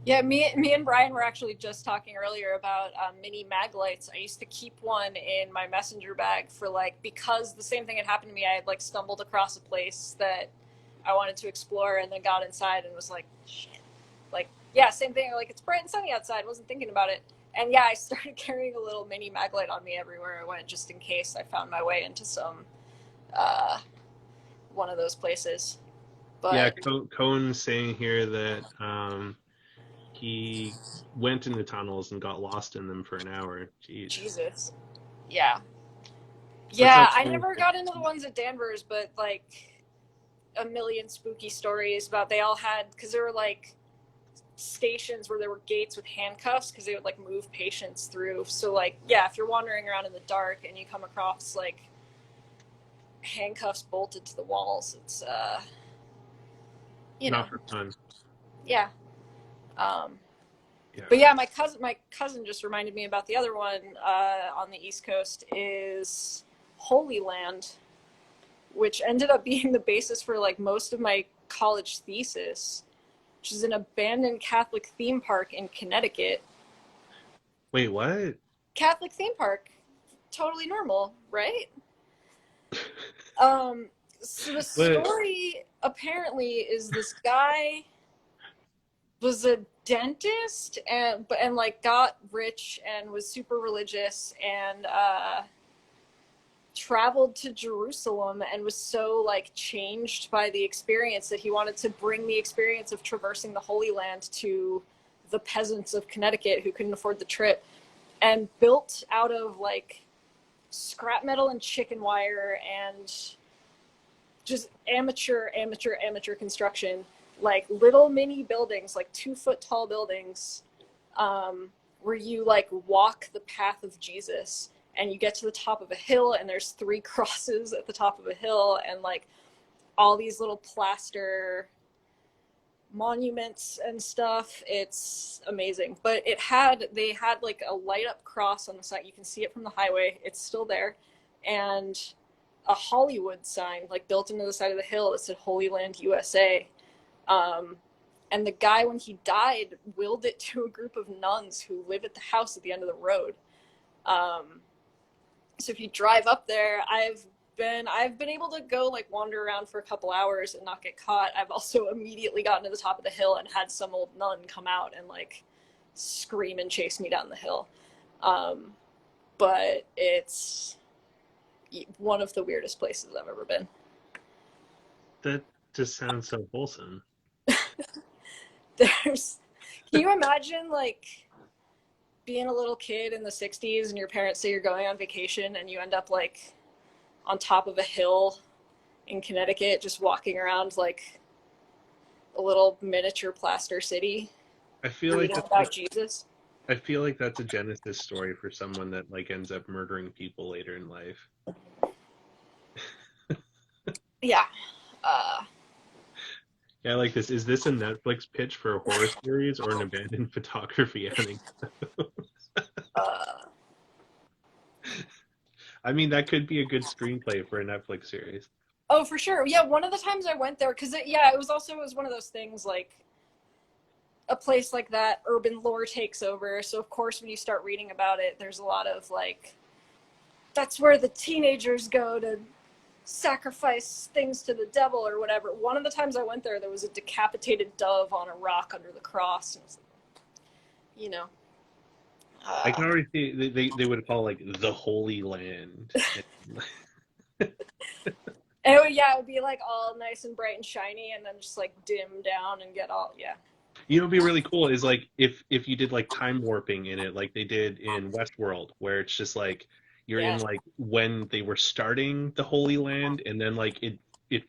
Yeah, me and Brian were actually just talking earlier about mini mag lights. I used to keep one in my messenger bag for like, because the same thing had happened to me. I had like stumbled across a place that I wanted to explore and then got inside and was like, shit. Like, yeah, same thing. Like, it's bright and sunny outside. Wasn't thinking about it. And yeah, I started carrying a little mini mag light on me everywhere I went, just in case I found my way into some uh, one of those places. Yeah, But Cohen's saying here that he went in the tunnels and got lost in them for an hour. Jeez. Jesus, yeah. That Yeah, sounds I cool. never got into the ones at Danvers, but like a million spooky stories about they all had, because there were like stations where there were gates with handcuffs because they would like move patients through. So like, yeah, if you're wandering around in the dark and you come across like handcuffs bolted to the walls, it's you know, Not for fun. yeah. Um, Yeah. but yeah, my cousin just reminded me about the other one on the East Coast is Holy Land, which ended up being the basis for like most of my college thesis, which is an abandoned Catholic theme park in Connecticut. Wait, what? Catholic theme park, totally normal, right? So the But story apparently is this guy was a dentist and like got rich and was super religious and traveled to Jerusalem and was so like changed by the experience that he wanted to bring the experience of traversing the Holy Land to the peasants of Connecticut who couldn't afford the trip, and built out of like scrap metal and chicken wire and just amateur construction, like little mini buildings, like 2 foot tall buildings, where you like walk the path of Jesus and you get to the top of a hill and there's 3 crosses at the top of a hill and like all these little plaster monuments and stuff. It's amazing. But they had like a light up cross on the side. You can see it from the highway. It's still there. And a Hollywood sign like built into the side of the hill that said Holy Land USA. Um, And the guy, when he died, willed it to a group of nuns who live at the house at the end of the road. So if you drive up there, I've been able to go like wander around for a couple hours and not get caught. I've also immediately gotten to the top of the hill and had some old nun come out and like scream and chase me down the hill. But it's one of the weirdest places I've ever been. That just sounds so wholesome. There's, can you imagine like being a little kid in the 60s and your parents say you're going on vacation and you end up like on top of a hill in Connecticut just walking around like a little miniature plaster city I feel like reading about Jesus? I feel like that's a Genesis story for someone that like ends up murdering people later in life. Yeah. Yeah, I like this. Is this a Netflix pitch for a horror series or an abandoned photography anecdote? Uh, I mean, that could be a good screenplay for a Netflix series. oh, for sure. Yeah, one of the times I went there, because it was one of those things like a place like that, urban lore takes over. So, of course, when you start reading about it, there's a lot of like, that's where the teenagers go to sacrifice things to the devil or whatever. One of the times I went there, there was a decapitated dove on a rock under the cross. And it was, you know. I can already see they would call like the Holy Land. It would be like all nice and bright and shiny, and then just like dim down and get all, yeah. You know, what'd be really cool is like if you did like time warping in it, like they did in Westworld, where it's just like you're Yeah. in like when they were starting the Holy Land, and then like it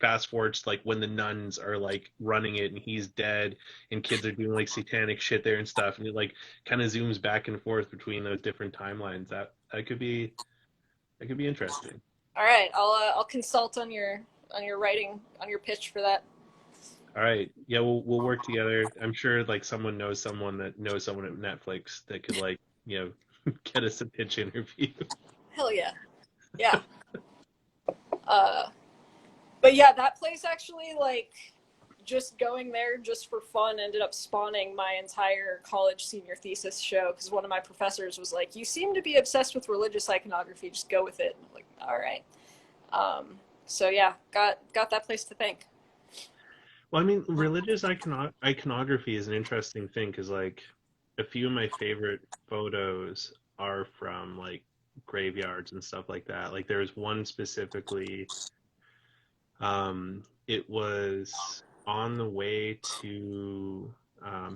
fast forwards to, like when the nuns are like running it and he's dead and kids are doing like satanic shit there and stuff, and it like kind of zooms back and forth between those different timelines. That could be interesting. All right, I'll consult on your writing on your pitch for that. All right, yeah, we'll work together. I'm sure like someone knows someone that knows someone at Netflix that could like get us a pitch interview. Hell yeah, yeah. Uh, but yeah, that place actually like just going there just for fun ended up spawning my entire college senior thesis show because one of my professors was like, "You seem to be obsessed with religious iconography. Just go with it." I'm like, all right. So yeah, got that place to thank. Well, I mean, religious iconography is an interesting thing because, like, a few of my favorite photos are from like graveyards and stuff like that. Like, there was one specifically. It was on the way to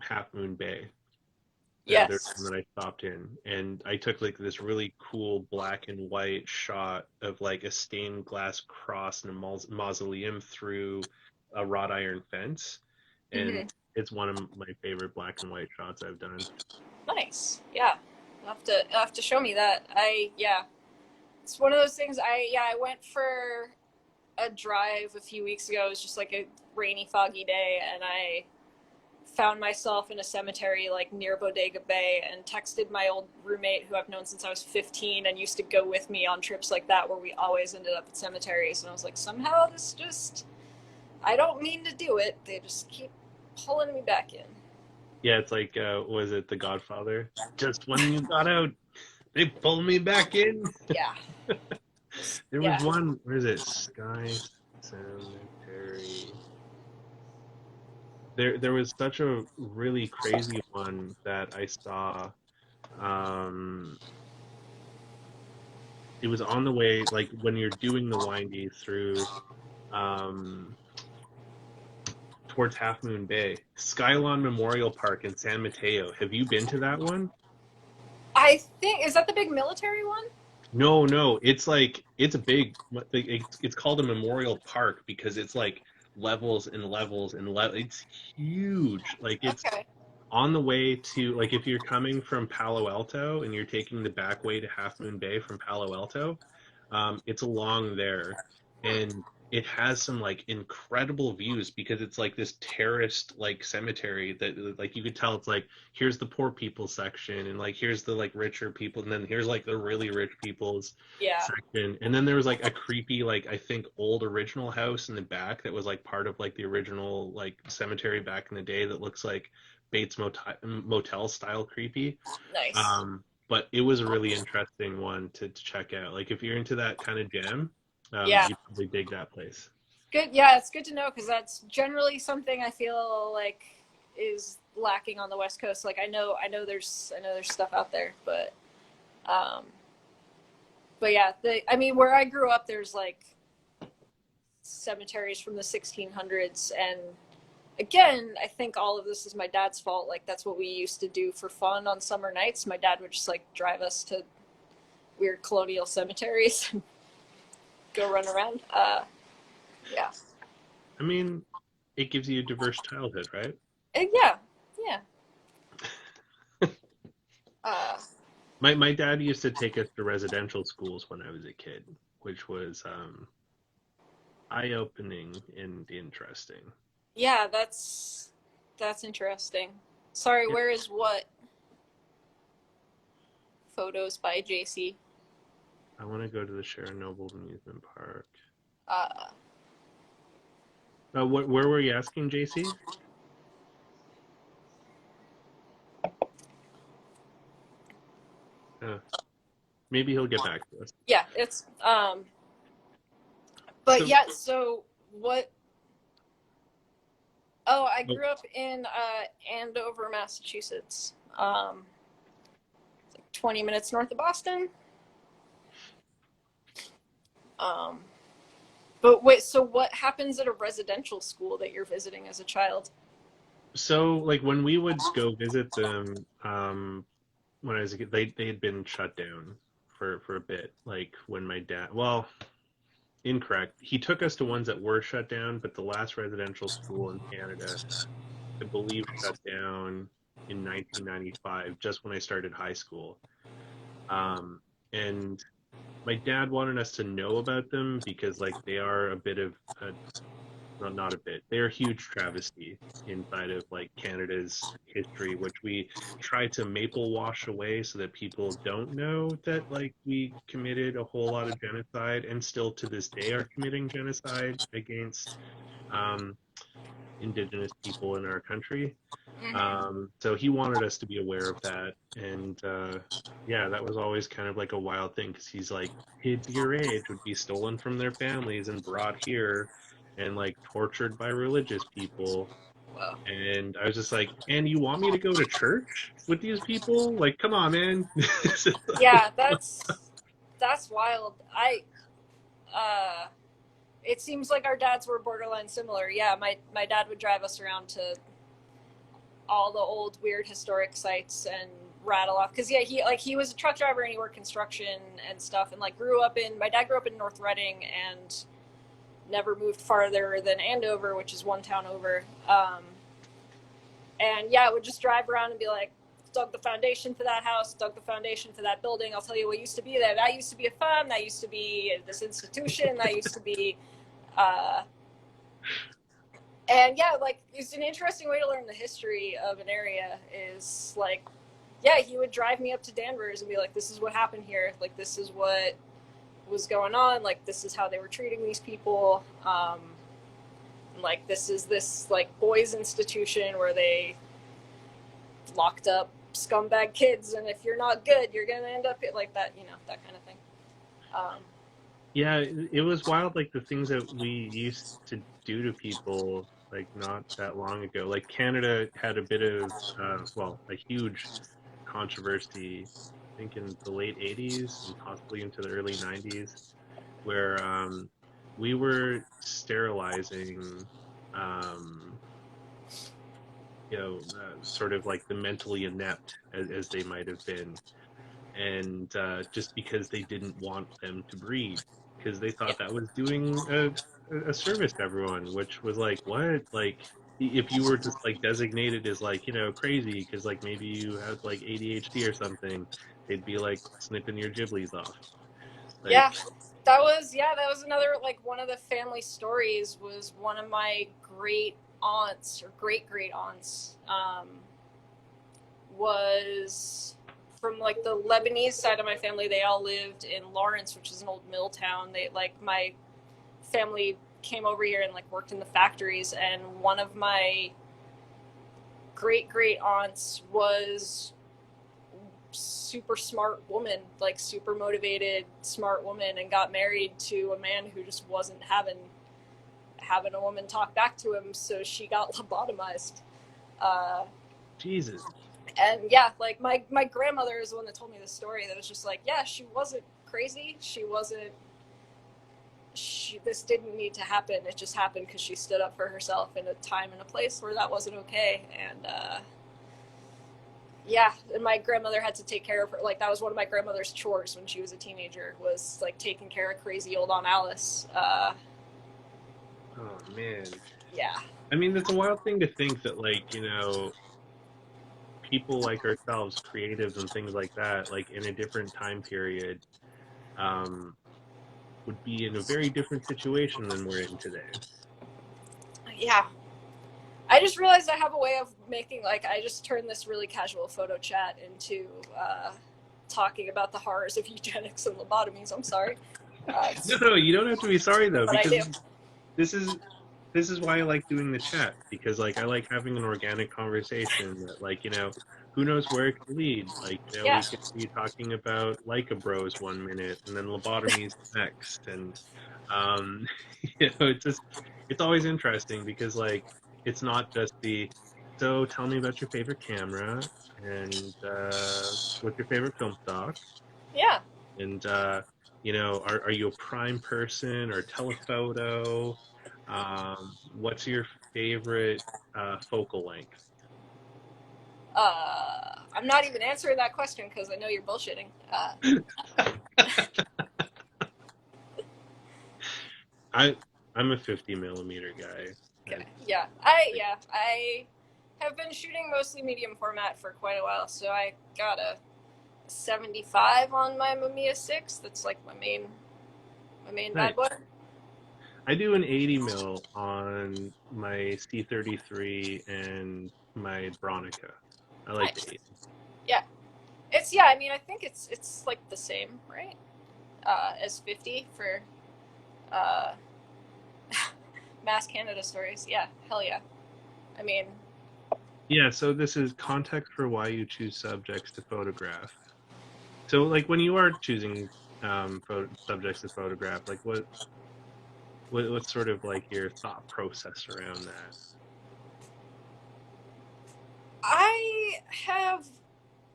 Half Moon Bay. The other time Yes. that I stopped in, and I took like this really cool black and white shot of like a stained glass cross and a mausoleum through a wrought iron fence, and Hmm. it's one of my favorite black and white shots I've done. Nice. Yeah. You'll have to show me that. It's one of those things. I went for a drive a few weeks ago. It was just like a rainy, foggy day, and I found myself in a cemetery like near Bodega Bay and texted my old roommate who I've known since I was 15 and used to go with me on trips like that where we always ended up at cemeteries. And I was like, somehow this just, I don't mean to do it. They just keep pulling me back in. Yeah, it's like was it The Godfather? Just when you got out, they pulled me back in. Yeah. There was Yeah. one. Where is it? Sky Cemetery. There was such a really crazy one that I saw. Um, it was on the way, like when you're doing the windy through um, towards Half Moon Bay, Skylon Memorial Park in San Mateo. Have you been to that one? I think, is that the big military one? No, no. It's like it's a big. It's called a memorial park because it's like levels and levels and it's huge. Like it's Okay. on the way to like if you're coming from Palo Alto and you're taking the back way to Half Moon Bay from Palo Alto, it's along there, Hmm. and it has some like incredible views because it's like this terraced like cemetery that like you could tell it's like here's the poor people section and like here's the like richer people and then here's like the really rich people's Yeah. section and then there was like a creepy like I think old original house in the back that was like part of like the original like cemetery back in the day that looks like Bates Motel style creepy. Nice. But it was a really interesting one to check out. Like if you're into that kind of jam, Yeah. you'd probably dig that place. Good. Yeah, it's good to know because that's generally something I feel like is lacking on the West Coast. Like I know there's stuff out there, um, but yeah, I mean, where I grew up, there's like cemeteries from the 1600s, and again, I think all of this is my dad's fault. Like that's what we used to do for fun on summer nights. My dad would just like drive us to weird colonial cemeteries and go run around. Yeah. I mean, it gives you a diverse childhood, right? Yeah. Yeah. Uh, My dad used to take us to residential schools when I was a kid, which was eye-opening and interesting. yeah, that's interesting. Sorry, Yeah, where is what? Photos by Jeese. I want to go to the Sharon Noble Amusement Park. Uh, Where were you asking, JC? Uh, Maybe he'll get back to us. yeah, it's but So, yeah, so what oh, I oh, grew up in Andover, Massachusetts. It's like 20 minutes north of Boston. Um but wait, so what happens at a residential school that you're visiting as a child? so like when we would go visit them, when I was a kid, they had been shut down for a bit. Like when my dad, well, incorrect. He took us to ones that were shut down, but the last residential school in Canada, I believe, shut down in 1995, just when I started high school. And my dad wanted us to know about them because like they are a bit of a well, not a bit. They're a huge travesty inside of like Canada's history, which we try to maple wash away so that people don't know that like we committed a whole lot of genocide and still to this day are committing genocide against um, Indigenous people in our country. Mm-hmm. So he wanted us to be aware of that, and yeah, that was always kind of like a wild thing because he's like, kids your age would be stolen from their families and brought here, and like tortured by religious people. Wow. And I was just like, and you want me to go to church with these people? Like, come on, man. Yeah, that's wild. Uh it seems like our dads were borderline similar. Yeah, my dad would drive us around to all the old weird historic sites and rattle off because yeah he was a truck driver and he worked construction and stuff and like my dad grew up in North Reading and never moved farther than Andover, which is one town over. And yeah, I would just drive around and be like, dug the foundation for that house, dug the foundation for that building. I'll tell you what used to be there. That used to be a farm. That used to be this institution. That used to be, uh, and yeah, like it's an interesting way to learn the history of an area. Is like, yeah, he would drive me up to Danvers and be like, "This is what happened here. Like, this is what was going on. Like, this is how they were treating these people. Like, this is this like boys' institution where they locked up scumbag kids, and if you're not good, you're gonna end up like that. You know, that kind of thing." Yeah, it was wild, like the things that we used to do to people like not that long ago. Like Canada had a bit of, well, a huge controversy, I think in the late 80s and possibly into the early 90s, where we were sterilizing, um, sort of like the mentally inept as they might have been and just because they didn't want them to breed because they Yeah, thought that was doing a service to everyone, which was like what like if you were just like designated as like crazy because like maybe you had like ADHD or something, they'd be like snipping your giblies off. yeah, Like that was another, like, one of the family stories was one of my great aunts or great aunts was from, like, the Lebanese side of my family. They all lived in Lawrence, which is an old mill town. They, like, my family came over here and, like, worked in the factories, and one of my great aunts was super smart woman, like super motivated, smart woman, and got married to a man who just wasn't having a woman talk back to him, so she got lobotomized. Jesus. And yeah, like my grandmother is the one that told me this story. That was just like, yeah, she wasn't crazy. This didn't need to happen. It just happened because she stood up for herself in a time and a place where that wasn't okay. And yeah, and my grandmother had to take care of her. Like, that was one of my grandmother's chores when she was a teenager, was like taking care of crazy old Aunt Alice. Oh man. Yeah. I mean, it's a wild thing to think that, like, you know, people like ourselves, creatives and things like that, like in a different time period, would be in a very different situation than we're in today. Yeah. I just realized I have a way of making, like, I just turned this really casual photo chat into talking about the horrors of eugenics and lobotomies. I'm sorry. No, you don't have to be sorry though, But I because do. this is this is why I like doing the chat, because like I like having an organic conversation that, like, you know, who knows where it could lead. Like, you know, Yeah. we could be talking about Leica Bros 1 minute and then lobotomies next, and you know, it's always interesting because, like, it's not just the, so tell me about your favorite camera and what's your favorite film stock, Yeah. and you know, are you a prime person or telephoto? What's your favorite focal length? I'm not even answering that question because I know you're bullshitting. I'm a 50 millimeter guy. Okay. Yeah. I have been shooting mostly medium format for quite a while, so I got a 75 on my Mamiya 6. That's like my main Nice. bad boy. I do an 80 mil on my C33 and my Bronica. I like Nice. the 80. Yeah. I mean, I think it's like the same, right? As 50 for uh, Mass Canada stories. Yeah. Hell yeah. I mean, Yeah, so this is context for why you choose subjects to photograph. So, like, when you are choosing subjects to photograph, like, what's sort of like your thought process around that? I have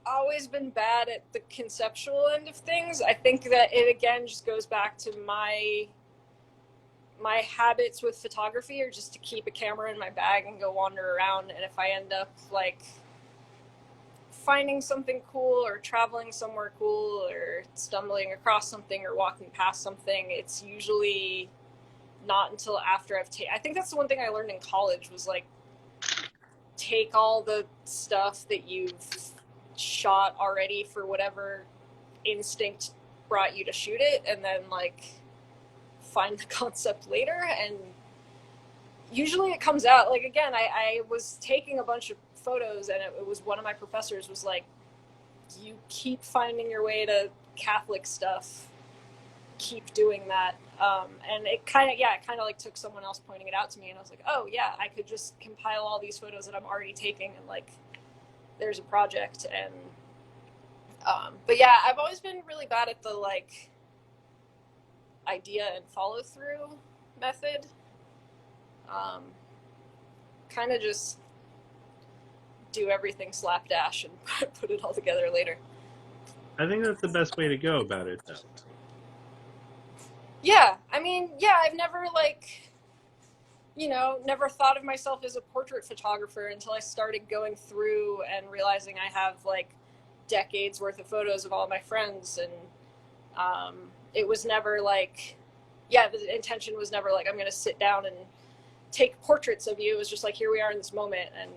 always been bad at the conceptual end of things. I think that it again just goes back to my habits with photography are just to keep a camera in my bag and go wander around, and if I end up like finding something cool or traveling somewhere cool or stumbling across something or walking past something, it's usually not until after I think that's the one thing I learned in college was like, take all the stuff that you've shot already for whatever instinct brought you to shoot it, and then like find the concept later, and usually it comes out. Like, again, I was taking a bunch of photos, and it was one of my professors was like, you keep finding your way to Catholic stuff, keep doing that. And it kind of like took someone else pointing it out to me, and I was like, oh yeah, I could just compile all these photos that I'm already taking, and like there's a project. And but yeah, I've always been really bad at the like idea and follow through method. Kind of just do everything slapdash and put it all together later. I think that's the best way to go about it, though. Yeah, I mean, yeah, I've never like, never thought of myself as a portrait photographer until I started going through and realizing I have like decades worth of photos of all my friends, and it was never like, yeah, the intention was never like, I'm going to sit down and take portraits of you. It was just like, here we are in this moment. And,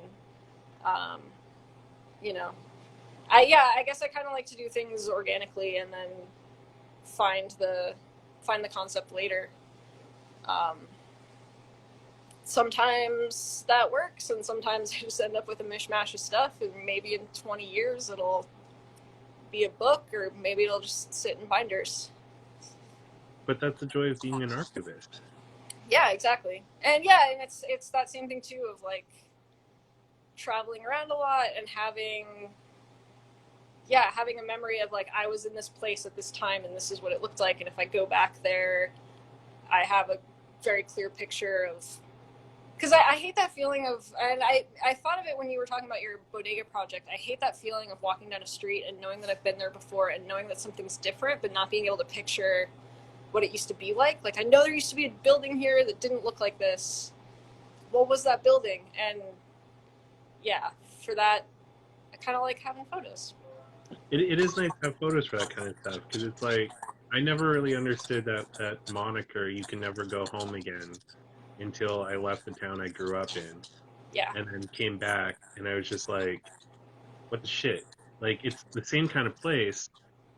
I guess I kind of like to do things organically and then find the find the concept later. Sometimes that works, and sometimes I just end up with a mishmash of stuff, and maybe in 20 years it'll be a book, or maybe it'll just sit in binders. But that's the joy of being an archivist. Yeah, exactly. And yeah, and it's that same thing too of like traveling around a lot and having a memory of like I was in this place at this time and this is what it looked like, and if I go back there I have a very clear picture of, because I hate that feeling of, and I thought of it when you were talking about your bodega project. I hate that feeling of walking down a street and knowing that I've been there before and knowing that something's different, but not being able to picture what it used to be like. Like, I know there used to be a building here that didn't look like this. What was that building? And yeah, for that, I kind of like having photos. It is nice to have photos for that kind of stuff, because it's like, I never really understood that moniker, "you can never go home again," until I left the town I grew up in, Yeah. and then came back, and I was just like, what the shit? Like, it's the same kind of place,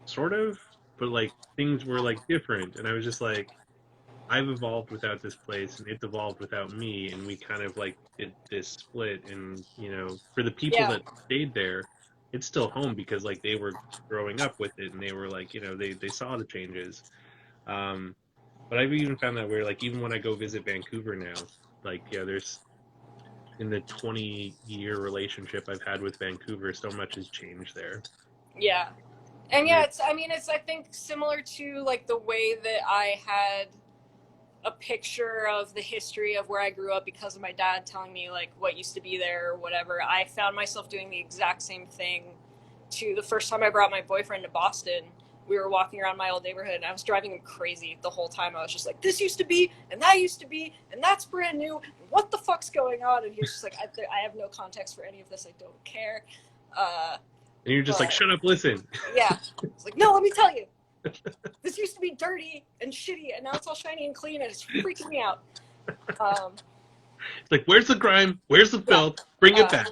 sort of, but like things were like different, and I was just like, I've evolved without this place, and it's evolved without me, and we kind of like did this split, and for the people Yeah. that stayed there, it's still home because like they were growing up with it, and they were like, they saw the changes. Um, but I've even found that where like even when I go visit Vancouver now, like there's in the 20-year relationship I've had with Vancouver, so much has changed there. Yeah. And And yeah, it, it's, I mean, it's, I think, similar to like the way that I had a picture of the history of where I grew up because of my dad telling me like what used to be there or whatever. I found myself doing the exact same thing to the first time I brought my boyfriend to Boston. We were walking around my old neighborhood and I was driving him crazy the whole time. I was just like, this used to be, and that used to be, and that's brand new. And what the fuck's going on? And he was just like, I have no context for any of this. I don't care. and you're just like, But shut up, listen. yeah, it's like, no, let me tell you. This used to be dirty and shitty, and now it's all shiny and clean, and it's freaking me out. It's like, where's the grime? Where's the Yeah, filth? Bring it back.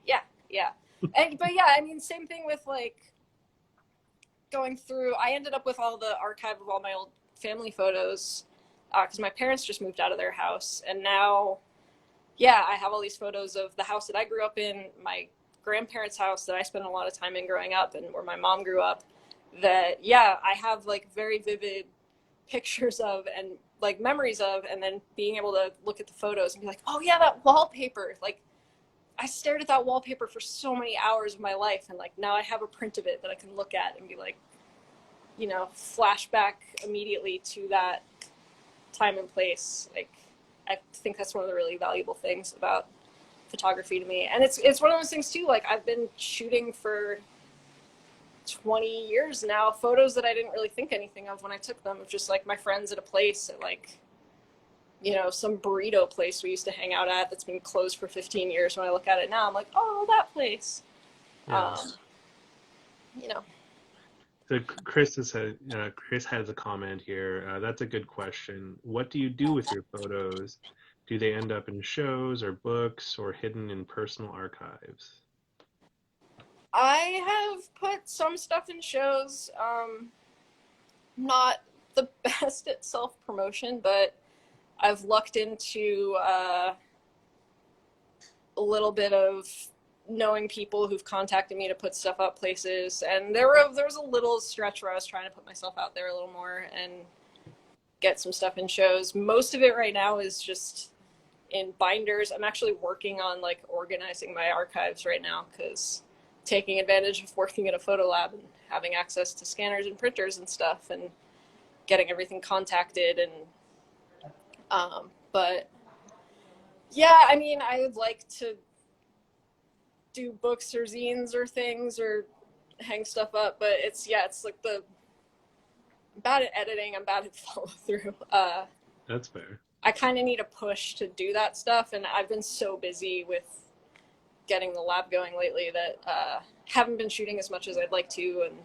yeah, yeah. But yeah, I mean, same thing with like going through. I ended up with all the archive of all my old family photos because my parents just moved out of their house, and now, yeah, I have all these photos of the house that I grew up in, my grandparents' house that I spent a lot of time in growing up, and where my mom grew up. That, yeah, I have like very vivid pictures of and like memories of, and then being able to look at the photos and be like, oh yeah, that wallpaper, like I stared at that wallpaper for so many hours of my life, and like now I have a print of it that I can look at and be like, flashback immediately to that time and place. Like, I think that's one of the really valuable things about photography to me. And it's one of those things too, like I've been shooting for 20 years now, photos that I didn't really think anything of when I took them, of just like my friends at a place at like, some burrito place we used to hang out at that's been closed for 15 years. When I look at it now, I'm like, oh, that place. Yeah. You know. So Chris has a comment here. That's a good question. What do you do with your photos? Do they end up in shows or books or hidden in personal archives? I have put some stuff in shows. Not the best at self promotion, but I've lucked into a little bit of knowing people who've contacted me to put stuff up places, and there was a little stretch where I was trying to put myself out there a little more and get some stuff in shows. Most of it right now is just in binders. I'm actually working on like organizing my archives right now, because taking advantage of working at a photo lab and having access to scanners and printers and stuff, and getting everything contacted. And but yeah, I mean, I would like to do books or zines or things, or hang stuff up, but it's like I'm bad at editing, I'm bad at follow through. That's fair. I kind of need a push to do that stuff, and I've been so busy with getting the lab going lately that haven't been shooting as much as I'd like to, and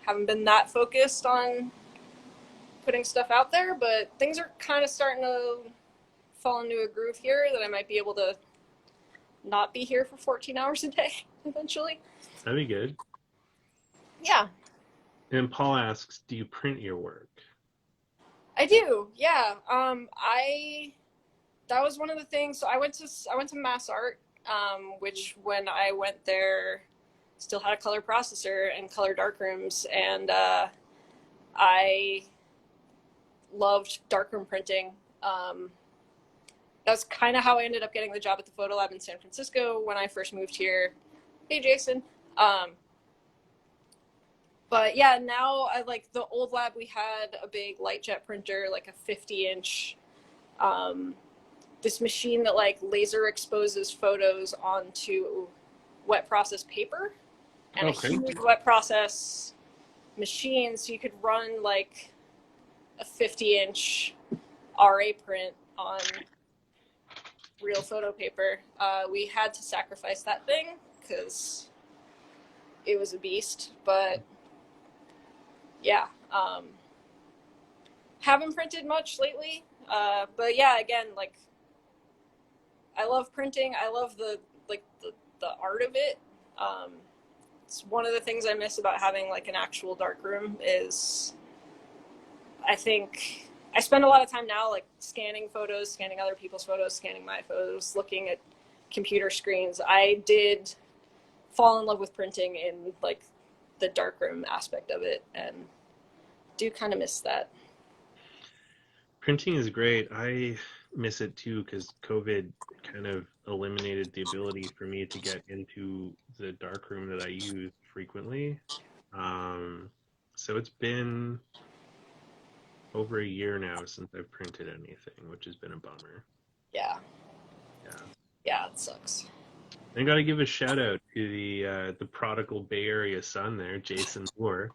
haven't been that focused on putting stuff out there, but things are kind of starting to fall into a groove here that I might be able to not be here for 14 hours a day eventually. That'd be good. Yeah. And Paul asks, do you print your work? I do, yeah. I that was one of the things. So I went to Mass Art, which when I went there, still had a color processor and color darkrooms, and I loved darkroom printing. That's kind of how I ended up getting the job at the Photo Lab in San Francisco when I first moved here. Hey, Jason. But yeah, now I like the old lab. We had a big light jet printer, like a 50-inch. This machine that like laser exposes photos onto wet process paper, and a Okay. huge wet process machine, so you could run like a 50-inch RA print on real photo paper. We had to sacrifice that thing because it was a beast, but yeah, haven't printed much lately. But yeah, again, like I love printing. I love the art of it. It's one of the things I miss about having like an actual darkroom is I think I spend a lot of time now like scanning photos, scanning other people's photos, scanning my photos, looking at computer screens. I did fall in love with printing in like the darkroom aspect of it and do kind of miss that. Printing is great. I miss it too because COVID kind of eliminated the ability for me to get into the darkroom that I use frequently. Um, so it's been over a year now since I've printed anything, which has been a bummer. Yeah. Yeah. Yeah, it sucks. I got to give a shout out to the prodigal Bay Area son there, Jason Moore.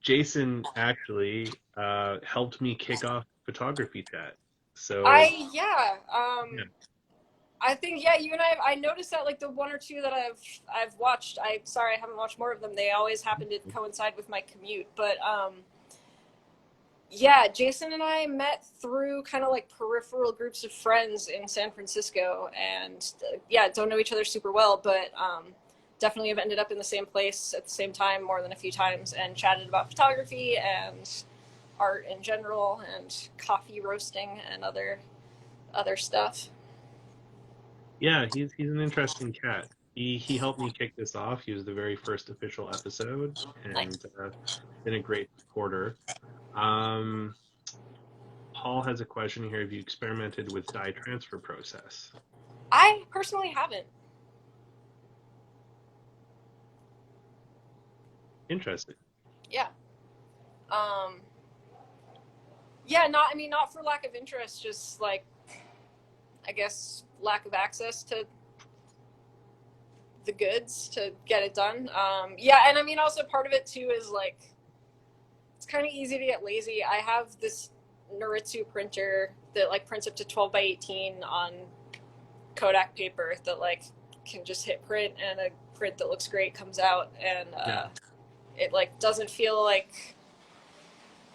Jason actually helped me kick off photography chat. So Yeah, yeah, I think yeah, you and I noticed that like the one or two that I've watched. I sorry I haven't watched more of them. They always happen to coincide with my commute, but yeah, Jason and I met through kind of like peripheral groups of friends in San Francisco, and yeah, don't know each other super well, but definitely have ended up in the same place at the same time more than a few times, and chatted about photography and art in general, and coffee roasting and other stuff. yeah, he's an interesting cat. He helped me kick this off. He was the very first official episode, Nice. and been a great supporter. Um, Paul has a question here. Have you experimented with dye transfer process? I personally haven't. Interesting. Yeah. Um, yeah, not I mean not for lack of interest, just like I guess lack of access to the goods to get it done. Yeah, and I mean also part of it too is like it's kind of easy to get lazy. I have this Noritsu printer that like prints up to 12 by 18 on Kodak paper that like can just hit print and a print that looks great comes out, and Yeah. it like doesn't feel like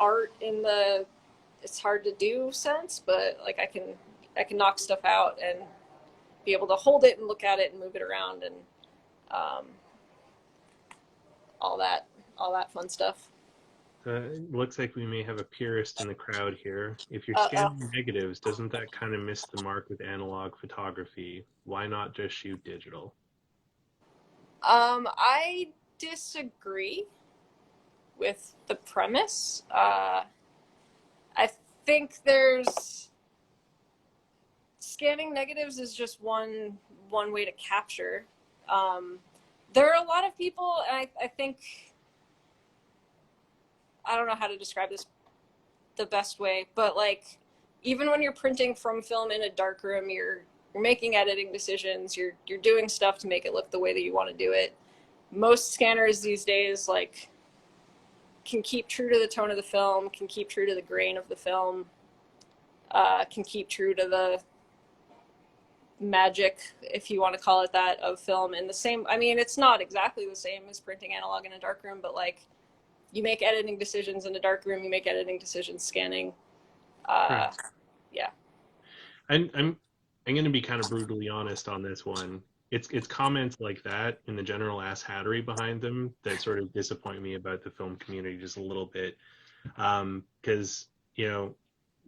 art in the it's hard to do sense, but like I can knock stuff out and be able to hold it and look at it and move it around and um, all that all that fun stuff. It looks like we may have a purist in the crowd here. If you're Uh, uh, scanning negatives, doesn't that kind of miss the mark with analog photography? Why not just shoot digital? I disagree with the premise. I think there's scanning negatives is just one way to capture. Um, there are a lot of people, and I think I don't know how to describe this the best way, but like even when you're printing from film in a darkroom, you're making editing decisions, you're doing stuff to make it look the way that you want to do it. Most scanners these days like can keep true to the tone of the film, can keep true to the grain of the film, can keep true to the magic, if you want to call it that, of film in the same. I mean, it's not exactly the same as printing analog in a darkroom, but like you make editing decisions in a darkroom, you make editing decisions scanning. Uh, Correct. yeah. I'm going to be kind of brutally honest on this one. it's comments like that and the general ass hattery behind them that sort of disappoint me about the film community just a little bit. Because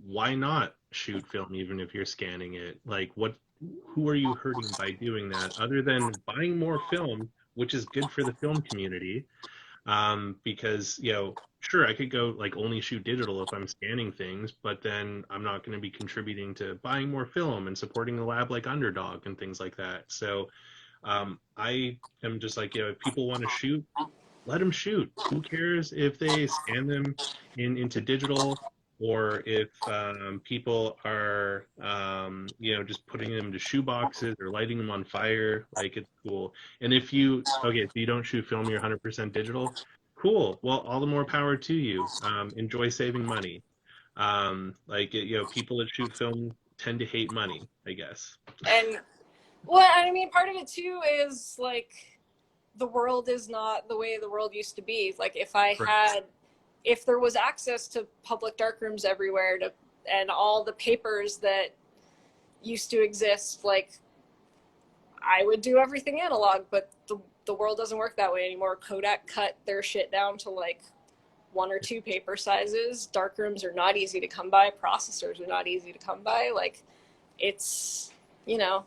why not shoot film even if you're scanning it? Like, who are you hurting by doing that? Other than buying more film, which is good for the film community. Because sure, I could go like only shoot digital if I'm scanning things, but then I'm not going to be contributing to buying more film and supporting a lab like Underdog and things like that. So I am just like, if people want to shoot, let them shoot. Who cares if they scan them into digital, or if people are just putting them into shoe boxes or lighting them on fire? Like, it's cool. And if so you don't shoot film, you're 100% digital. Cool. Well, all the more power to you. Enjoy saving money. People that shoot film tend to hate money, I guess. And well, I mean, part of it too is like the world is not the way the world used to be. Like if there was access to public darkrooms everywhere and all the papers that used to exist, like I would do everything analog, but the world doesn't work that way anymore. Kodak cut their shit down to like 1 or 2 paper sizes. Darkrooms are not easy to come by. Processors are not easy to come by. Like, it's, we're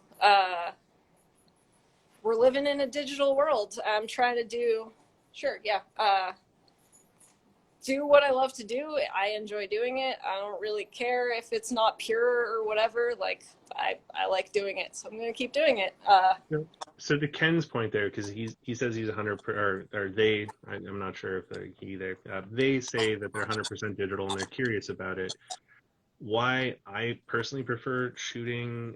living in a digital world. I'm trying to do what I love to do. I enjoy doing it. I don't really care if it's not pure or whatever. Like, I like doing it, so I'm going to keep doing it. So to Ken's point there, because he says he's 100%, or they, I'm not sure if he there, they say that they're 100% digital and they're curious about it. Why I personally prefer shooting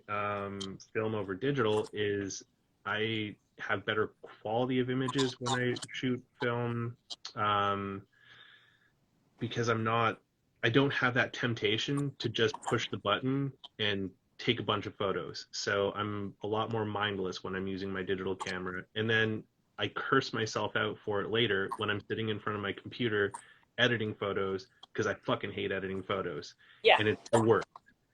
film over digital is I have better quality of images when I shoot film, because I don't have that temptation to just push the button and take a bunch of photos. So I'm a lot more mindless when I'm using my digital camera. And then I curse myself out for it later when I'm sitting in front of my computer editing photos, because I fucking hate editing photos. Yeah. And it's the worst.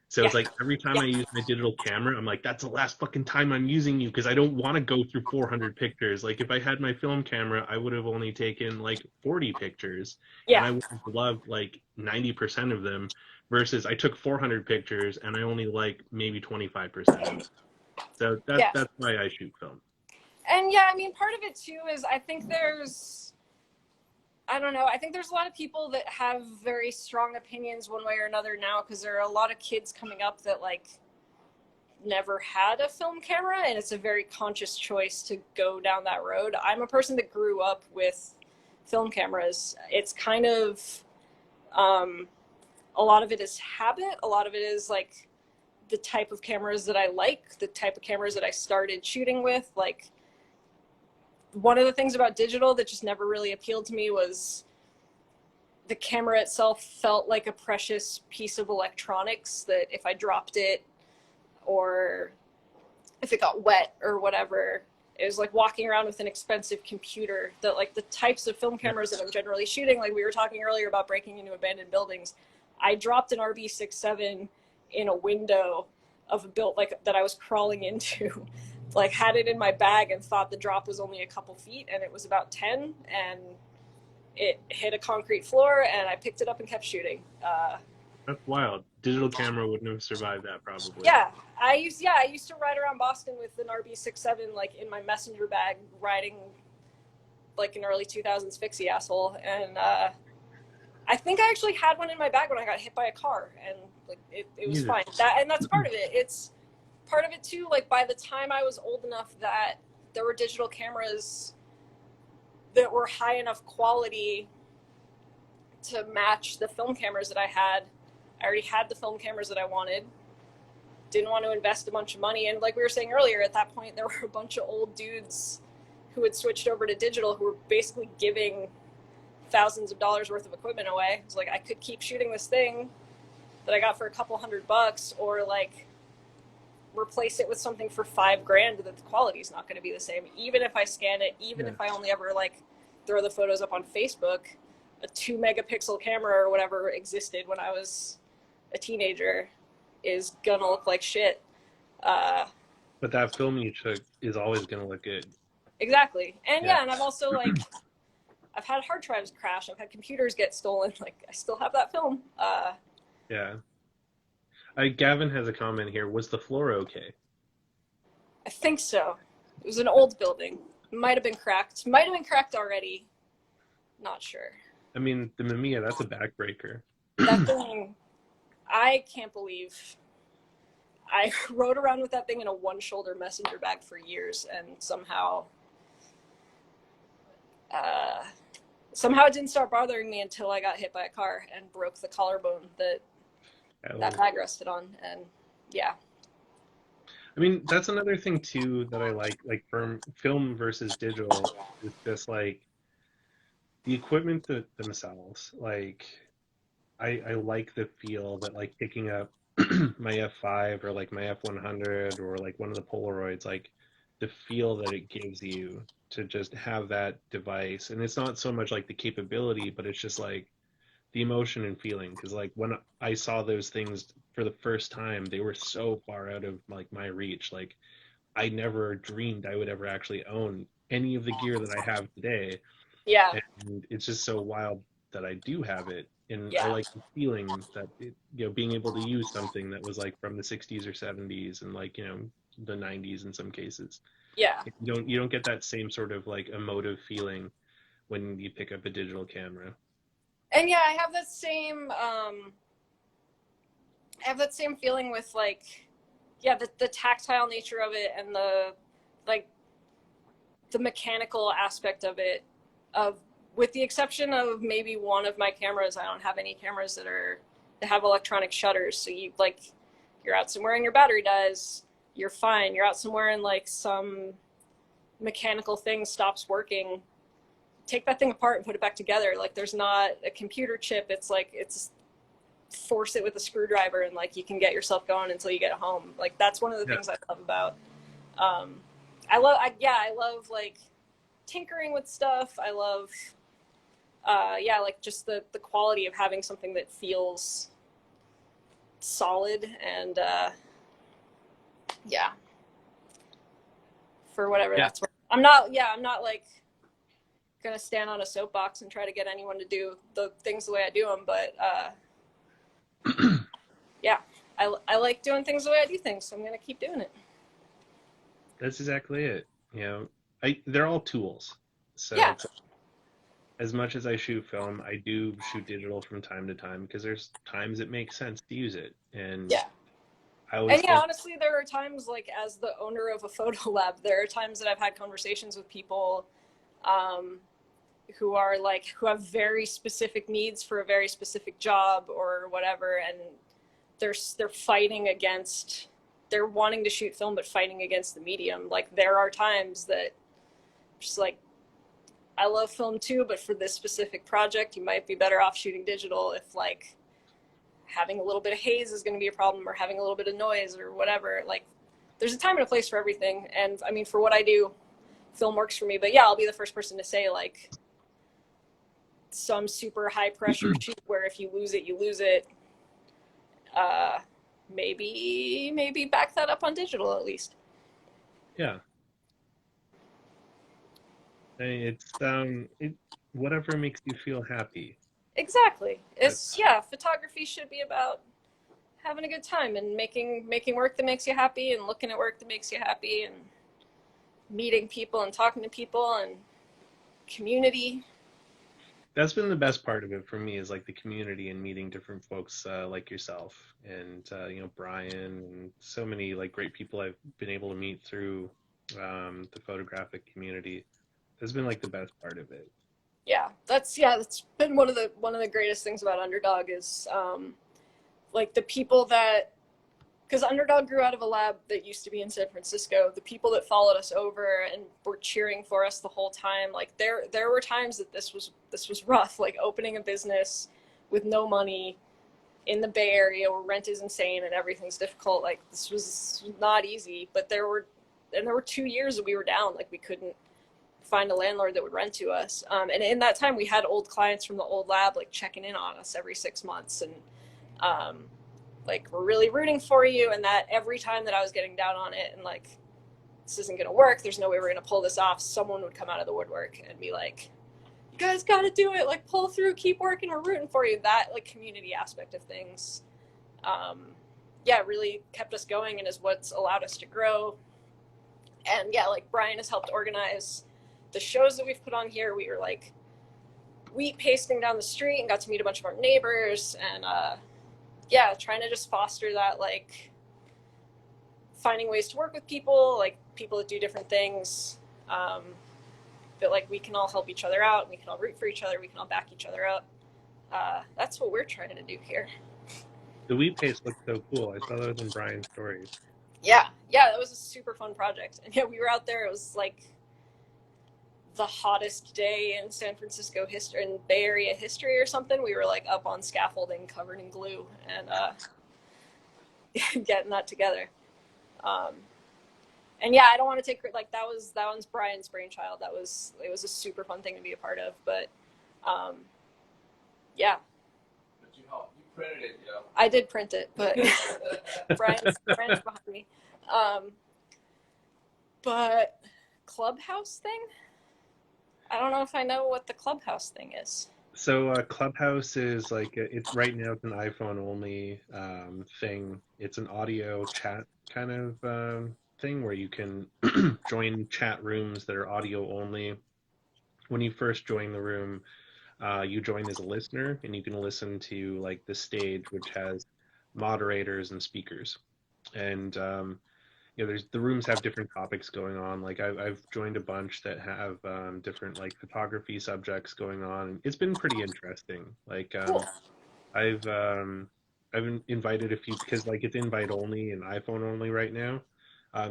So it's like every time I use my digital camera, I'm like, that's the last fucking time I'm using you, because I don't want to go through 400 pictures. Like, if I had my film camera, I would have only taken like 40 pictures. And I would have loved like 90% of them, versus I took 400 pictures and I only like maybe 25% of them. So that's why I shoot film. And yeah, I mean, part of it too is I think there's a lot of people that have very strong opinions one way or another now, because there are a lot of kids coming up that like never had a film camera, and it's a very conscious choice to go down that road. I'm a person that grew up with film cameras. It's kind of a lot of it is habit. A lot of it is like the type of cameras that I like, the type of cameras that I started shooting with. Like, one of the things about digital that just never really appealed to me was the camera itself felt like a precious piece of electronics that if I dropped it or if it got wet or whatever, it was like walking around with an expensive computer. That like the types of film cameras that I'm generally shooting, like we were talking earlier about breaking into abandoned buildings, I dropped an RB67 in a window of a build like that I was crawling into. Like, had it in my bag and thought the drop was only a couple feet, and it was about 10, and it hit a concrete floor, and I picked it up and kept shooting. That's wild. Digital camera wouldn't have survived that, probably. Yeah, I used to ride around Boston with an RB67 like in my messenger bag, riding like an early 2000s fixie asshole, and I think I actually had one in my bag when I got hit by a car, and like it was fine. That's part of it. It's part of it too, like by the time I was old enough that there were digital cameras that were high enough quality to match the film cameras that I already had the film cameras that I wanted, didn't want to invest a bunch of money. And like we were saying earlier, at that point there were a bunch of old dudes who had switched over to digital who were basically giving thousands of dollars worth of equipment away. It's like, I could keep shooting this thing that I got for a couple $100, or like replace it with something for $5,000 that the quality is not going to be the same. Even if I scan it, even if I only ever like throw the photos up on Facebook, a 2 megapixel camera or whatever existed when I was a teenager is gonna look like shit. But that film you took is always going to look good. Exactly. And Yeah. yeah, and I've also like I've had hard drives crash. I've had computers get stolen. Like I still have that film. Yeah. Gavin has a comment here. Was the floor okay? I think so. It was an old building. Might have been cracked. Might have been cracked already. Not sure. I mean, the Mamiya, that's a backbreaker. That thing, I can't believe I rode around with that thing in a one-shoulder messenger bag for years, and somehow it didn't start bothering me until I got hit by a car and broke the collarbone that bag rested on. And yeah. I mean, that's another thing too that I like film versus digital. It's just like the equipment themselves. Like, I like the feel that like picking up my F5 or like my F100 or like one of the Polaroids, like the feel that it gives you to just have that device. And it's not so much like the capability, but it's just like the emotion and feeling. Because like when I saw those things for the first time, they were so far out of like my reach. Like I never dreamed I would ever actually own any of the gear that I have today. Yeah. And it's just so wild that I do have it. And I Yeah. like the feeling that being able to use something that was like from the 60s or 70s and like, the 90s in some cases. Yeah. You don't get that same sort of like emotive feeling when you pick up a digital camera. And yeah, I have that same feeling with like, yeah, the tactile nature of it and the like the mechanical aspect of it. With the exception of maybe one of my cameras, I don't have any cameras that have electronic shutters. So you're out somewhere and your battery dies, you're fine. You're out somewhere and like some mechanical thing stops working, take that thing apart and put it back together. Like there's not a computer chip. It's like it's force it with a screwdriver and like you can get yourself going until you get home. Like that's one of the things I love about. I love like tinkering with stuff. I love like just the quality of having something that feels solid and for whatever that's worth. I'm not like gonna stand on a soapbox and try to get anyone to do the things the way I do them, but I like doing things the way I do things, so I'm gonna keep doing it. That's exactly it. They're all tools. So it's, as much as I shoot film, I do shoot digital from time to time because there's times it makes sense to use it. And honestly, there are times like as the owner of a photo lab, there are times that I've had conversations with people who have very specific needs for a very specific job or whatever, and they're fighting against, they're wanting to shoot film but fighting against the medium. Like there are times that just like, I love film too, but for this specific project, you might be better off shooting digital if like having a little bit of haze is going to be a problem or having a little bit of noise or whatever. Like there's a time and a place for everything. And I mean, for what I do, film works for me, but yeah, I'll be the first person to say like some super high pressure shoot where if you lose it, you lose it. Maybe back that up on digital at least. Yeah. It's whatever makes you feel happy. Exactly. Photography should be about having a good time and making work that makes you happy and looking at work that makes you happy and meeting people and talking to people and community. That's been the best part of it for me is like the community and meeting different folks like yourself and Brian and so many like great people I've been able to meet through the photographic community. That's been like the best part of it. That's been one of the greatest things about Underdog is like the people that, because Underdog grew out of a lab that used to be in San Francisco, the people that followed us over and were cheering for us the whole time, like there were times that this was rough, like opening a business with no money in the Bay Area where rent is insane and everything's difficult. Like this was not easy, but there were 2 years that we were down, like we couldn't find a landlord that would rent to us. And in that time we had old clients from the old lab like checking in on us every 6 months and like we're really rooting for you. And that every time that I was getting down on it and like this isn't going to work. There's no way we're going to pull this off. Someone would come out of the woodwork and be like, you guys got to do it. Like, pull through, keep working, we're rooting for you. That, like, community aspect of things, really kept us going and is what's allowed us to grow. And yeah, like, Brian has helped organize the shows that we've put on here. We were like wheat pasting down the street and got to meet a bunch of our neighbors, and trying to just foster that, like, finding ways to work with people, like people that do different things, that like we can all help each other out, we can all root for each other, we can all back each other up. That's what we're trying to do here. The wheat paste looked so cool. I saw those in Brian's stories. Yeah, that was a super fun project. And yeah, we were out there. It was like the hottest day in San Francisco history, in Bay Area history or something. We were like up on scaffolding covered in glue and getting that together. And yeah, I don't want to take, like, that one's Brian's brainchild. It was a super fun thing to be a part of, but yeah. But you printed it, you know. I did print it, but Brian's behind me. But Clubhouse thing? I don't know if I know what the Clubhouse thing is. So Clubhouse is like, it's right now it's an iPhone only thing. It's an audio chat kind of thing where you can join chat rooms that are audio only. When you first join the room, you join as a listener, and you can listen to like the stage, which has moderators and speakers. And the rooms have different topics going on. Like I've joined a bunch that have different like photography subjects going on. It's been pretty interesting. Like Cool. I've invited a few, because like it's invite only and iPhone only right now.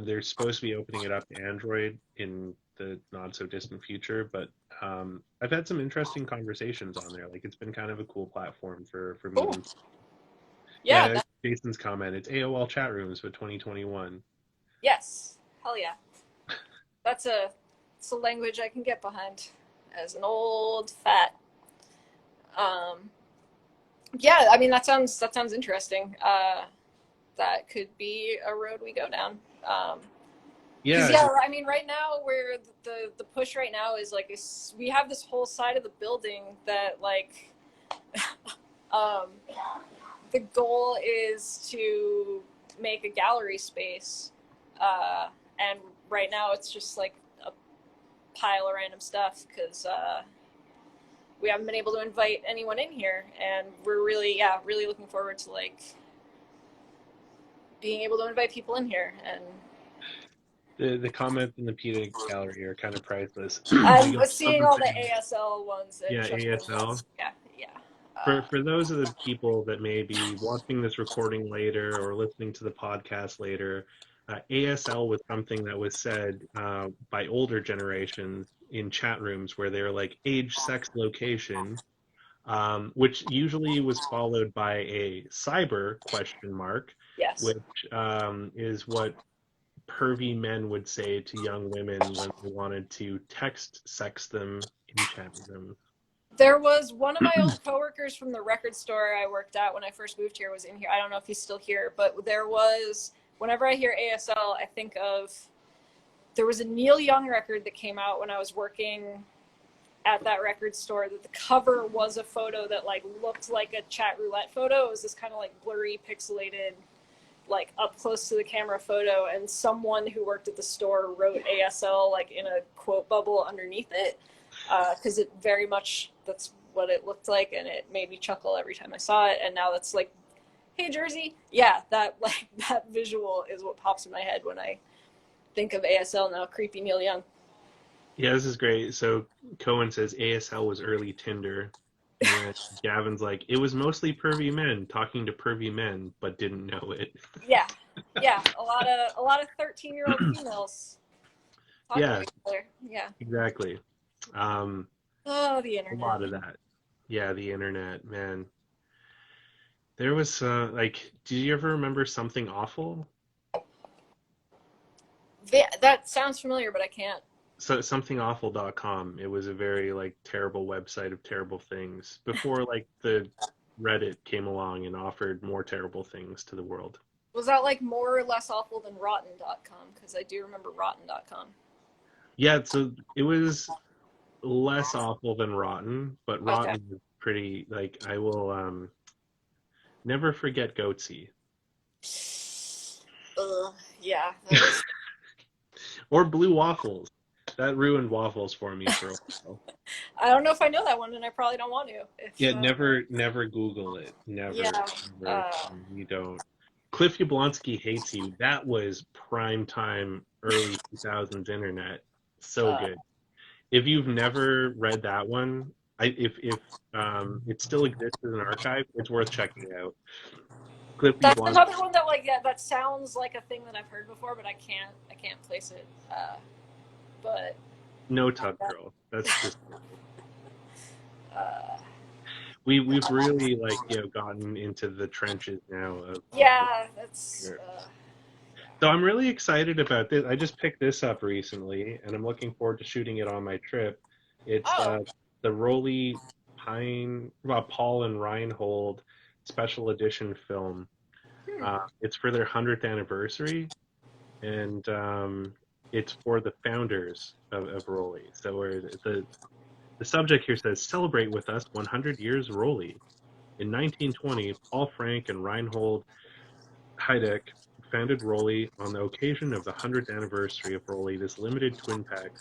They're supposed to be opening it up to Android in the not so distant future, but I've had some interesting conversations on there. Like, it's been kind of a cool platform for Cool. meeting. Yeah. Jason's comment. It's AOL chat rooms for 2021. Yes. Hell yeah. It's a language I can get behind as an old fat. Yeah, I mean, that sounds interesting. That could be a road we go down. I mean, right now where the push right now is like, we have this whole side of the building that, like, the goal is to make a gallery space, and right now it's just like a pile of random stuff because we haven't been able to invite anyone in here, and we're really looking forward to, like, being able to invite people in here. And the comments in the PETA gallery are kind of priceless. I'm seeing all the ASL ones. ASL. Yeah. For those of the people that may be watching this recording later or listening to the podcast later, ASL was something that was said by older generations in chat rooms where they're like age, sex, location, which usually was followed by a cyber question mark, Yes. which is what pervy men would say to young women when they wanted to text sex them in chat rooms. There was one of my old coworkers from the record store I worked at when I first moved here was in here. I don't know if he's still here, but there was, whenever I hear ASL, I think of, there was a Neil Young record that came out when I was working at that record store that the cover was a photo that, like, looked like a chat roulette photo. It was this kind of like blurry, pixelated, like up close to the camera photo, and someone who worked at the store wrote ASL like in a quote bubble underneath it, because it very much, that's what it looked like, and it made me chuckle every time I saw it. And now that's like, hey, Jersey. Yeah, that visual is what pops in my head when I think of ASL now. Creepy Neil Young. Yeah, this is great. So Cohen says ASL was early Tinder. And Gavin's like, it was mostly pervy men talking to pervy men, but didn't know it. Yeah. A lot of 13-year-old females. Yeah. Yeah. Exactly. The internet. A lot of that. Yeah, the internet, man. There was like, do you ever remember Something Awful? That sounds familiar, but I can't. So somethingawful.com. It was a very like terrible website of terrible things before like the Reddit came along and offered more terrible things to the world. Was that like more or less awful than Rotten.com? Because I do remember Rotten.com. Yeah, so it was less awful than Rotten, but Okay. Rotten is pretty, like, I will never forget Goatsy. Ugh, yeah, that was. Or Blue Waffles. That ruined waffles for me for a while. I don't know if I know that one, and I probably don't want to. If Yeah, never Google it. yeah, Never. You don't. Cliff Yablonsky Hates You. That was prime time early 2000s internet. So uh, good. If you've never read that one, if it still exists as an archive, it's worth checking out. Cliff that's Yablonsky, another one that like that sounds like a thing that I've heard before, but I can't place it. But No Tub Girl. That's just uh, we've really like gotten into the trenches now of yeah, that's. here. So I'm really excited about this. I just picked this up recently, and I'm looking forward to shooting it on my trip. It's Oh, the Rolly Paul and Reinhold special edition film. hmm. It's for their 100th anniversary, and it's for the founders of Rolly. So where the subject here says, "Celebrate with us 100 years Rolly." In 1920, Paul Frank and Reinhold Heideck founded Rolly on the occasion of the 100th anniversary of Rolly. This limited twin pack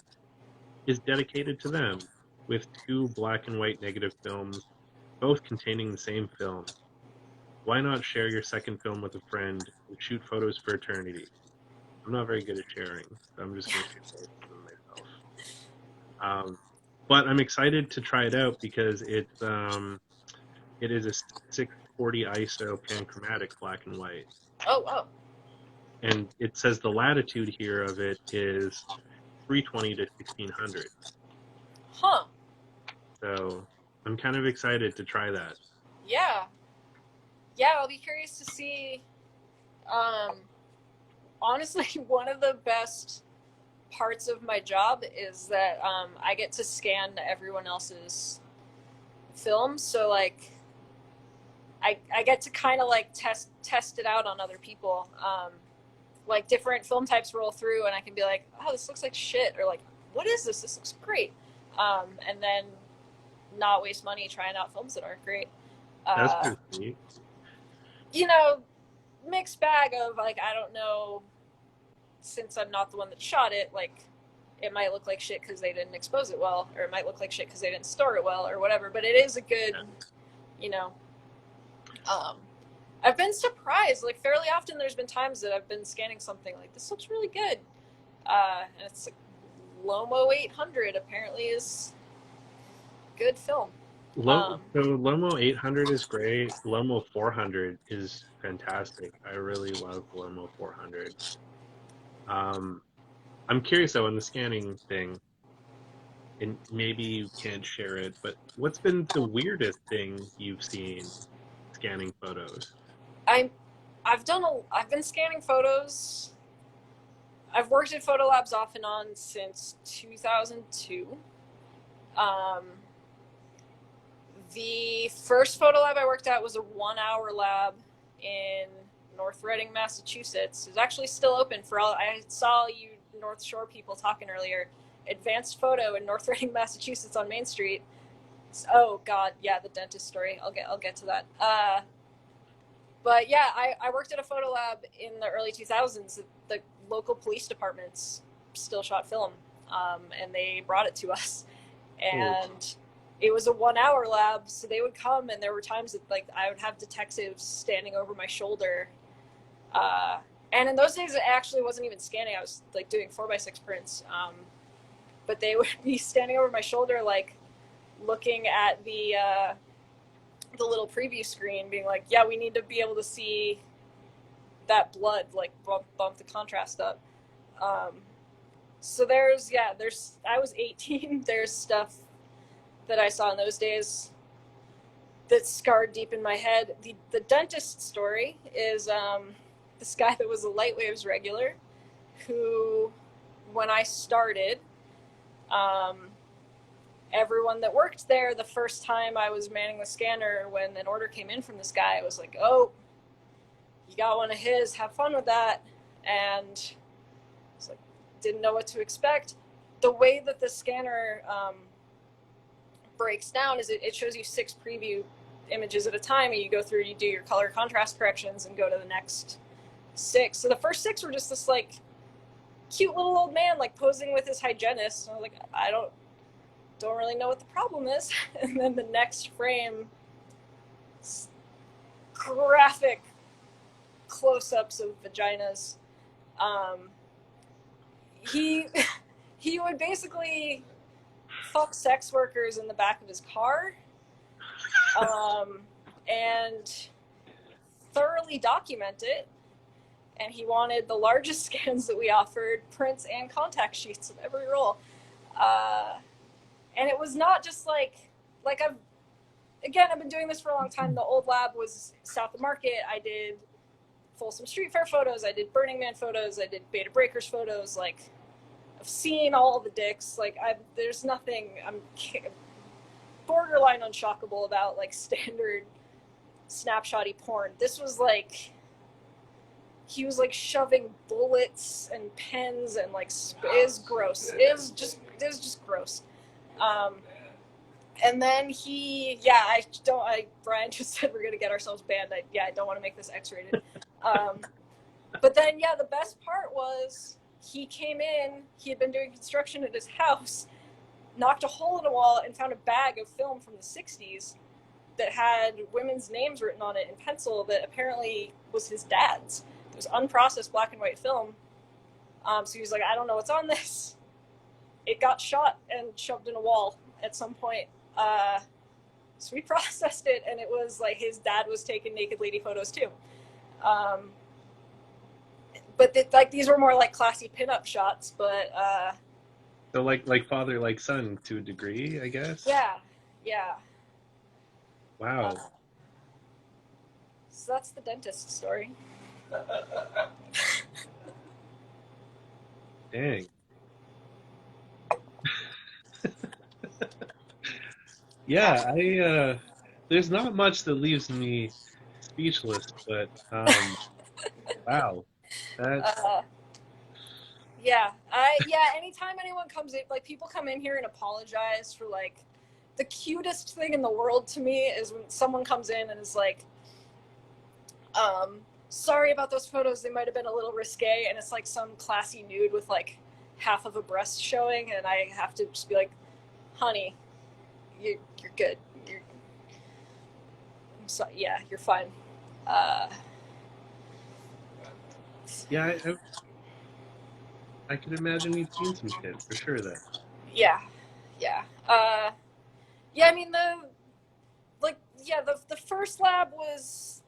is dedicated to them, with two black and white negative films, both containing the same film. Why not share your second film with a friend and shoot photos for eternity? I'm not very good at sharing, so I'm just going to shoot photos of myself. But I'm excited to try it out because it is a 640 ISO panchromatic black and white. Oh. And it says the latitude here of it is 320 to 1600. Huh. So I'm kind of excited to try that. Yeah. Yeah, I'll be curious to see. Honestly, one of the best parts of my job is that I get to scan everyone else's films. So like, I get to kind of like test it out on other people. Like different film types roll through, and I can be like, oh, this looks like shit, or like, what is this? This looks great. And then not waste money trying out films that aren't great. That's pretty neat. You know, mixed bag of like, I don't know, since I'm not the one that shot it, like it might look like shit because they didn't expose it well, or it might look like shit because they didn't store it well, or whatever. But it is a good, you know. I've been surprised. Like fairly often, there's been times that I've been scanning something like this looks really good, and it's like Lomo 800 apparently is good film. So Lomo 800 is great. Lomo 400 is fantastic. I really love Lomo 400. I'm curious though on the scanning thing, and maybe you can't share it, but what's been the weirdest thing you've seen scanning photos? I've been scanning photos. I've worked at photo labs off and on since 2002. The first photo lab I worked at was a 1-hour lab in North Reading, Massachusetts. It's actually still open for all. I saw you North Shore people talking earlier. Advanced Photo in North Reading, Massachusetts on Main Street. Oh God, yeah, the dentist story. I'll get to that. But yeah, I worked at a photo lab in the early 2000s. The local police departments still shot film, and they brought it to us. And it was a 1-hour lab, so they would come, and there were times that like I would have detectives standing over my shoulder. And in those days, it actually wasn't even scanning. I was like doing 4x6 prints. But they would be standing over my shoulder, like looking at the little preview screen, being like, yeah, we need to be able to see that blood, like bump the contrast up. So I was 18. There's stuff that I saw in those days that's scarred deep in my head. The dentist story is this guy that was a Lightwaves regular who, when I started, everyone that worked there, the first time I was manning the scanner, when an order came in from this guy, I was like, oh, you got one of his, have fun with that. And it's like, didn't know what to expect. The way that the scanner breaks down is it shows you 6 preview images at a time, and you go through, you do your color contrast corrections and go to the next 6. So the first 6 were just this like cute little old man like posing with his hygienist. And I was like, I don't really know what the problem is. And then the next frame, graphic close-ups of vaginas. He would basically fuck sex workers in the back of his car, and thoroughly document it. And he wanted the largest scans that we offered, prints and contact sheets of every roll. And it was not just like I've been doing this for a long time. The old lab was South of Market. I did Folsom Street Fair photos. I did Burning Man photos. I did Beta Breakers photos. Like, I've seen all the dicks. Like, there's nothing I'm borderline unshockable about, like, standard snapshotty porn. This was like, he was like shoving bullets and pens and like, it was gross. It was just gross. And then Brian just said we're gonna get ourselves banned. I don't want to make this X-rated. But then, the best part was he came in, he had been doing construction at his house, knocked a hole in a wall and found a bag of film from the 60s that had women's names written on it in pencil that apparently was his dad's. It was unprocessed black and white film. So he was like, I don't know what's on this. It got shot and shoved in a wall at some point. So we processed it, and it was like his dad was taking naked lady photos too. But these were more like classy pinup shots, but so like father, like son to a degree, I guess. Yeah. Wow. So that's the dentist story. Dang. Yeah, there's not much that leaves me speechless, but wow. That's Anytime anyone comes in, like, people come in here and apologize for, like, the cutest thing in the world to me is when someone comes in and is like, sorry about those photos, they might have been a little risque, and it's like some classy nude with like half of a breast showing, and I have to just be like, honey, you're good. You're fine. I could imagine you've seen some shit for sure. Then. Yeah. I mean, the first lab was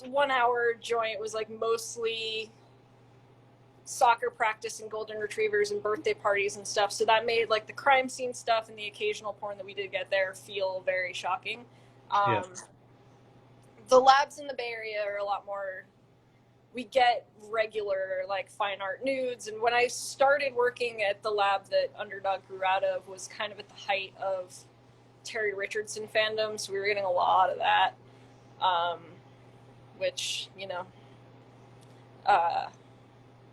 1 hour joint. It was like mostly soccer practice and golden retrievers and birthday parties and stuff. So that made like the crime scene stuff and the occasional porn that we did get there feel very shocking. The labs in the Bay Area are a lot more, we get regular like fine art nudes. And when I started working at the lab that Underdog grew out of was kind of at the height of Terry Richardson fandom. So we were getting a lot of that, which,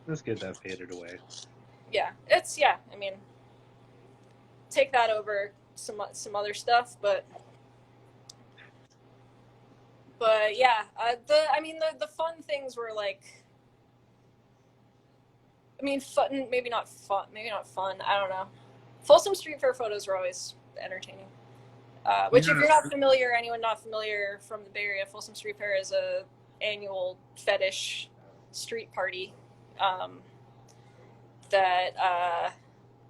That's good that faded away. I mean, take that over some other stuff, but the fun things were like, fun, maybe not fun, I don't know. Folsom Street Fair photos were always entertaining. Which, if you're not familiar, anyone not familiar from the Bay Area, Folsom Street Fair is a annual fetish street party that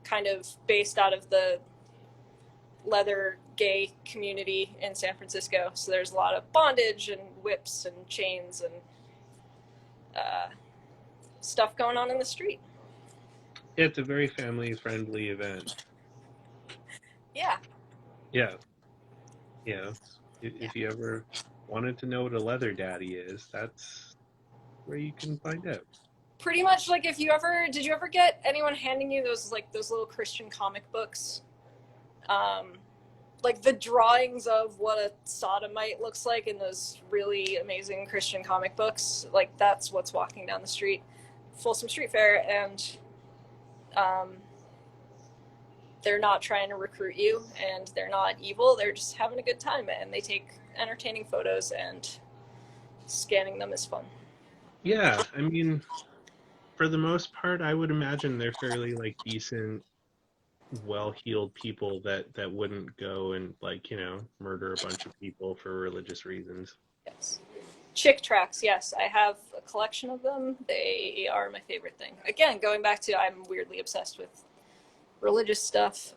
kind of based out of the leather gay community in San Francisco. So there's a lot of bondage and whips and chains and stuff going on in the street. It's a very family-friendly event. Yeah. If you ever wanted to know what a leather daddy is, that's where you can find out. Pretty much, like, did you ever get anyone handing you those little Christian comic books? like the drawings of what a sodomite looks like in those really amazing Christian comic books. Like that's what's walking down the street. Folsom Street Fair, and they're not trying to recruit you, and they're not evil. They're just having a good time, and they take entertaining photos, and scanning them is fun. Yeah, I mean, for the most part, I would imagine they're fairly like decent, well-heeled people that wouldn't go and like, murder a bunch of people for religious reasons. Yes. Chick tracks, yes. I have a collection of them. They are my favorite thing. Again, going back to I'm weirdly obsessed with religious stuff.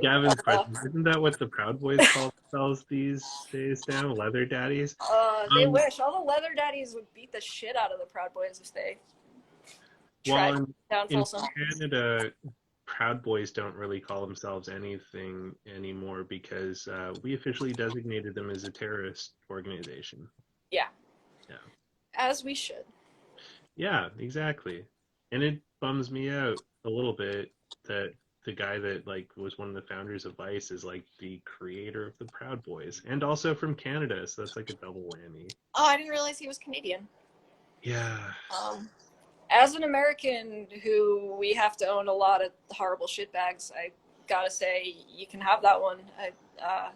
Gavin's question, isn't that what the Proud Boys call themselves these days now? Leather daddies? They wish. All the leather daddies would beat the shit out of the Proud Boys if they tried down in Folsom. Canada, Proud Boys don't really call themselves anything anymore because we officially designated them as a terrorist organization. Yeah. Yeah. As we should. Yeah, exactly. And it bums me out a little bit that the guy that like was one of the founders of Vice is like the creator of the Proud Boys and also from Canada, so that's like a double whammy. Oh, I didn't realize he was Canadian. Yeah. As an American who we have to own a lot of horrible shitbags, I gotta say you can have that one. I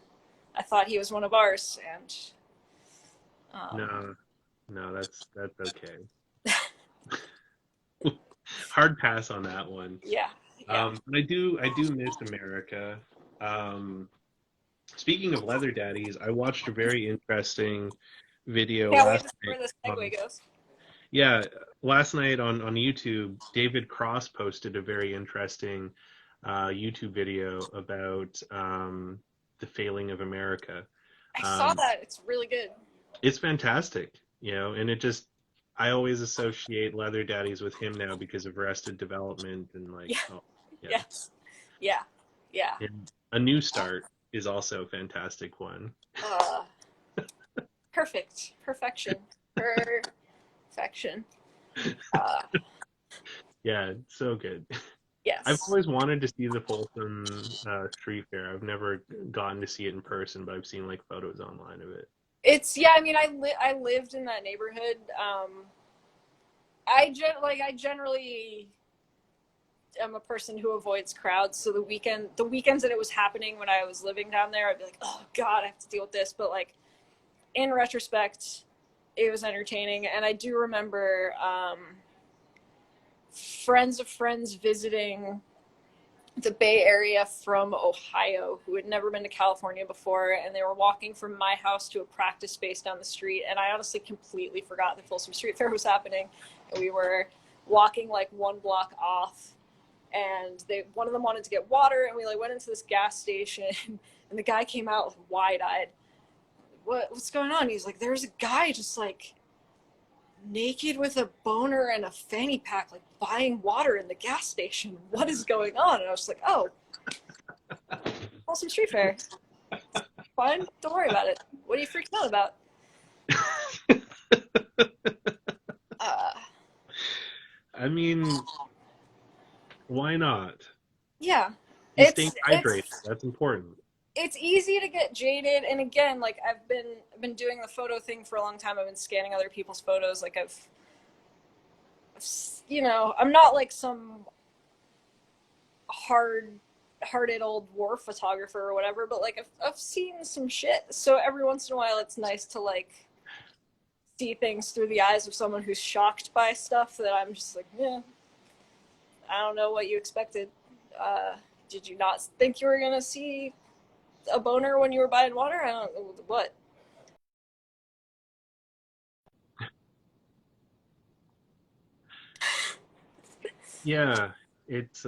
thought he was one of ours, and no, that's okay. Hard pass on that one. Yeah. But I do miss America. Speaking of leather daddies, I watched a very interesting video last night. Where the segue goes. Yeah, last night on YouTube, David Cross posted a very interesting YouTube video about the failing of America. I saw that. It's really good. It's fantastic, and it just, I always associate leather daddies with him now because of Arrested Development and like, Yes. Yeah. And A New Start is also a fantastic one. Perfection. Yeah, it's so good. Yes. I've always wanted to see the Folsom Street Fair. I've never gotten to see it in person, but I've seen like photos online of it. It's I mean, I lived in that neighborhood. I generally am a person who avoids crowds. So the weekends that it was happening when I was living down there, I'd be like, oh God, I have to deal with this. But like in retrospect, it was entertaining, and I do remember friends of friends visiting the Bay Area from Ohio who had never been to California before, and they were walking from my house to a practice space down the street, and I honestly completely forgot the Folsom Street Fair was happening, and we were walking like one block off, and one of them wanted to get water, and we like went into this gas station, and the guy came out like, wide-eyed. What's going on? He's like, there's a guy just like naked with a boner and a fanny pack, like buying water in the gas station. What is going on? And I was like, oh, Folsom Street Fair. Fine, don't worry about it. What are you freaking out about? I mean, why not? Yeah. Staying hydrated. That's important. It's easy to get jaded, and again, like I've been doing the photo thing for a long time. I've been scanning other people's photos. Like I've I'm not like some hard-hearted old war photographer or whatever, but like I've seen some shit. So every once in a while, it's nice to like see things through the eyes of someone who's shocked by stuff that I'm just like, I don't know what you expected. Did you not think you were gonna see a boner when you were buying water? I don't know what. Yeah, it's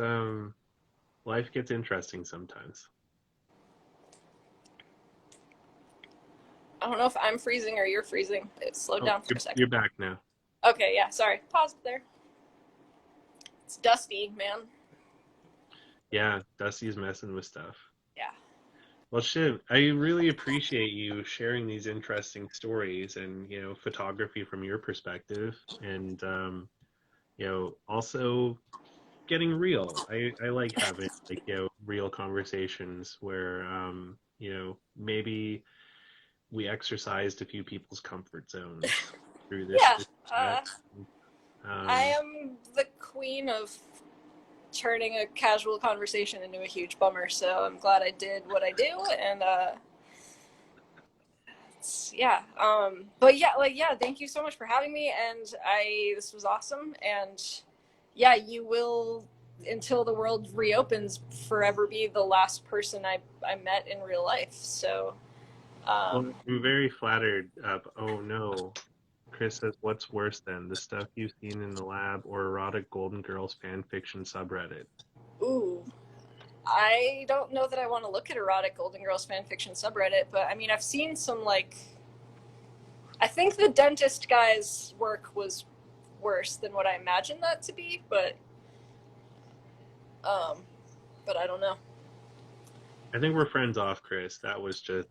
life gets interesting sometimes. I don't know if I'm freezing or you're freezing. It slowed down for a second. You're back now. Okay, yeah, sorry. Pause there. It's dusty, man. Yeah, Dusty's messing with stuff. Yeah. Well, shit, I really appreciate you sharing these interesting stories and, photography from your perspective. And, also getting real. I like having like, real conversations where maybe we exercised a few people's comfort zones through Yeah, this chat. I am the queen of turning a casual conversation into a huge bummer, so I'm glad I did what I do, and but yeah, thank you so much for having me, and this was awesome, and yeah, you will, until the world reopens, forever be the last person I met in real life, so Well, I'm very flattered. Oh no, Chris says, "What's worse than the stuff you've seen in the lab or erotic Golden Girls fan fiction subreddit?" ooh, I don't know that I want to look at erotic Golden Girls fan fiction subreddit, but I mean, I've seen some, like, I think the dentist guy's work was worse than what I imagined that to be, but I don't know. I think we're friends off, Chris. That was a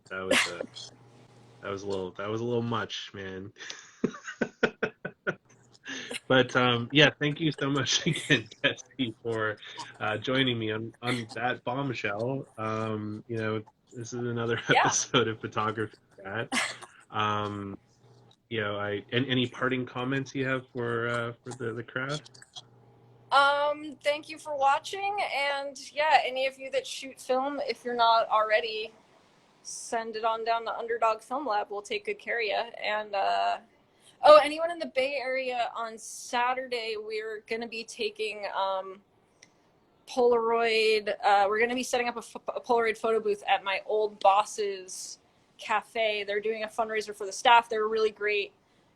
little much, man. But yeah, thank you so much again, Jesse, for joining me on that bombshell. This is another Yeah. episode of Photography Chat. Any parting comments you have for the crowd? Thank you for watching, and yeah, any of you that shoot film, if you're not already, send it on down to Underdog Film Lab. We'll take good care of you. And anyone in the Bay Area, on Saturday we're going to be taking Polaroid. We're going to be setting up a Polaroid photo booth at my old boss's cafe. They're doing a fundraiser for the staff. They're a really great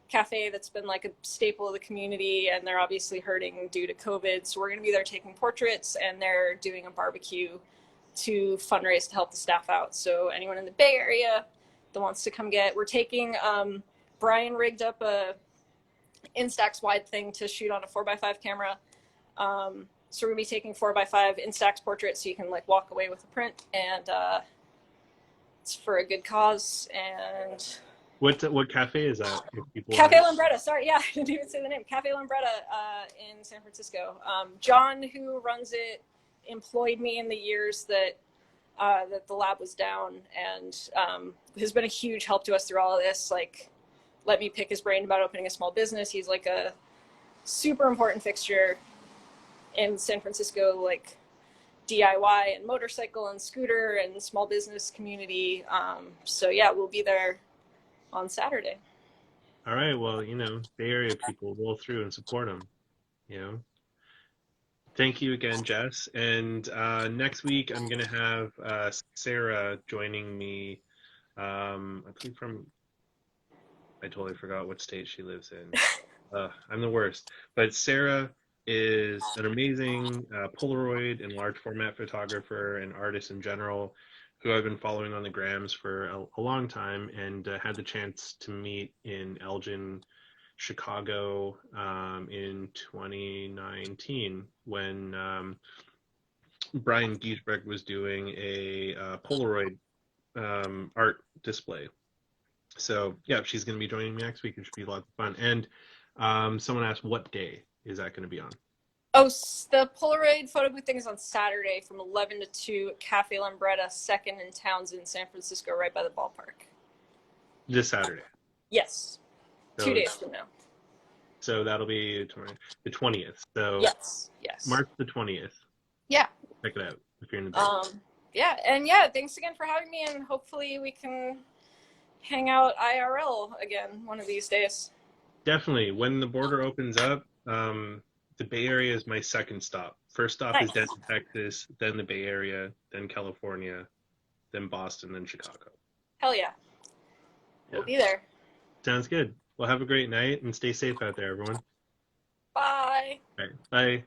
cafe that's been like a staple of the community, and they're obviously hurting due to COVID. So we're going to be there taking portraits, and they're doing a barbecue to fundraise to help the staff out. So anyone in the Bay Area that wants to come we're taking, Brian rigged up a Instax wide thing to shoot on a 4x5 camera. So we're gonna be taking 4x5 Instax portraits, so you can like walk away with a print, and it's for a good cause. And what cafe is that? Cafe Lambretta. Sorry, yeah, I didn't even say the name. Cafe Lambretta in San Francisco. John, who runs it, employed me in the years that the lab was down, and has been a huge help to us through all of this. Like, let me pick his brain about opening a small business. He's like a super important fixture in San Francisco, like DIY and motorcycle and scooter and small business community. So yeah, we'll be there on Saturday. All right. Well, Bay Area people, roll through and support them. Thank you again, Jess. And next week, I'm going to have Sarah joining me. I believe I totally forgot what state she lives in. I'm the worst. But Sarah is an amazing Polaroid and large format photographer and artist in general, who I've been following on the grams for a long time, and had the chance to meet in Elgin, Chicago in 2019 when Brian Giesbrecht was doing a Polaroid art display. So yeah, she's going to be joining me next week. It should be a lot of fun. And someone asked, what day is that going to be on? Oh, the Polaroid photo booth thing is on Saturday from 11 to 2 at Cafe Lambretta, 2nd and Townsend, San Francisco, right by the ballpark. This Saturday? Yes. So 2 days from now. So that'll be the 20th. So yes. March the 20th. Yeah. Check it out if you're in the Bay. Yeah, and yeah, thanks again for having me, and hopefully we can hang out IRL again one of these days. Definitely. When the border opens up, the Bay Area is my second stop. First stop is Denton, Texas, then the Bay Area, then California, then Boston, then Chicago. Hell yeah. We'll be there. Sounds good. Well, have a great night and stay safe out there, everyone. Bye. All right. Bye.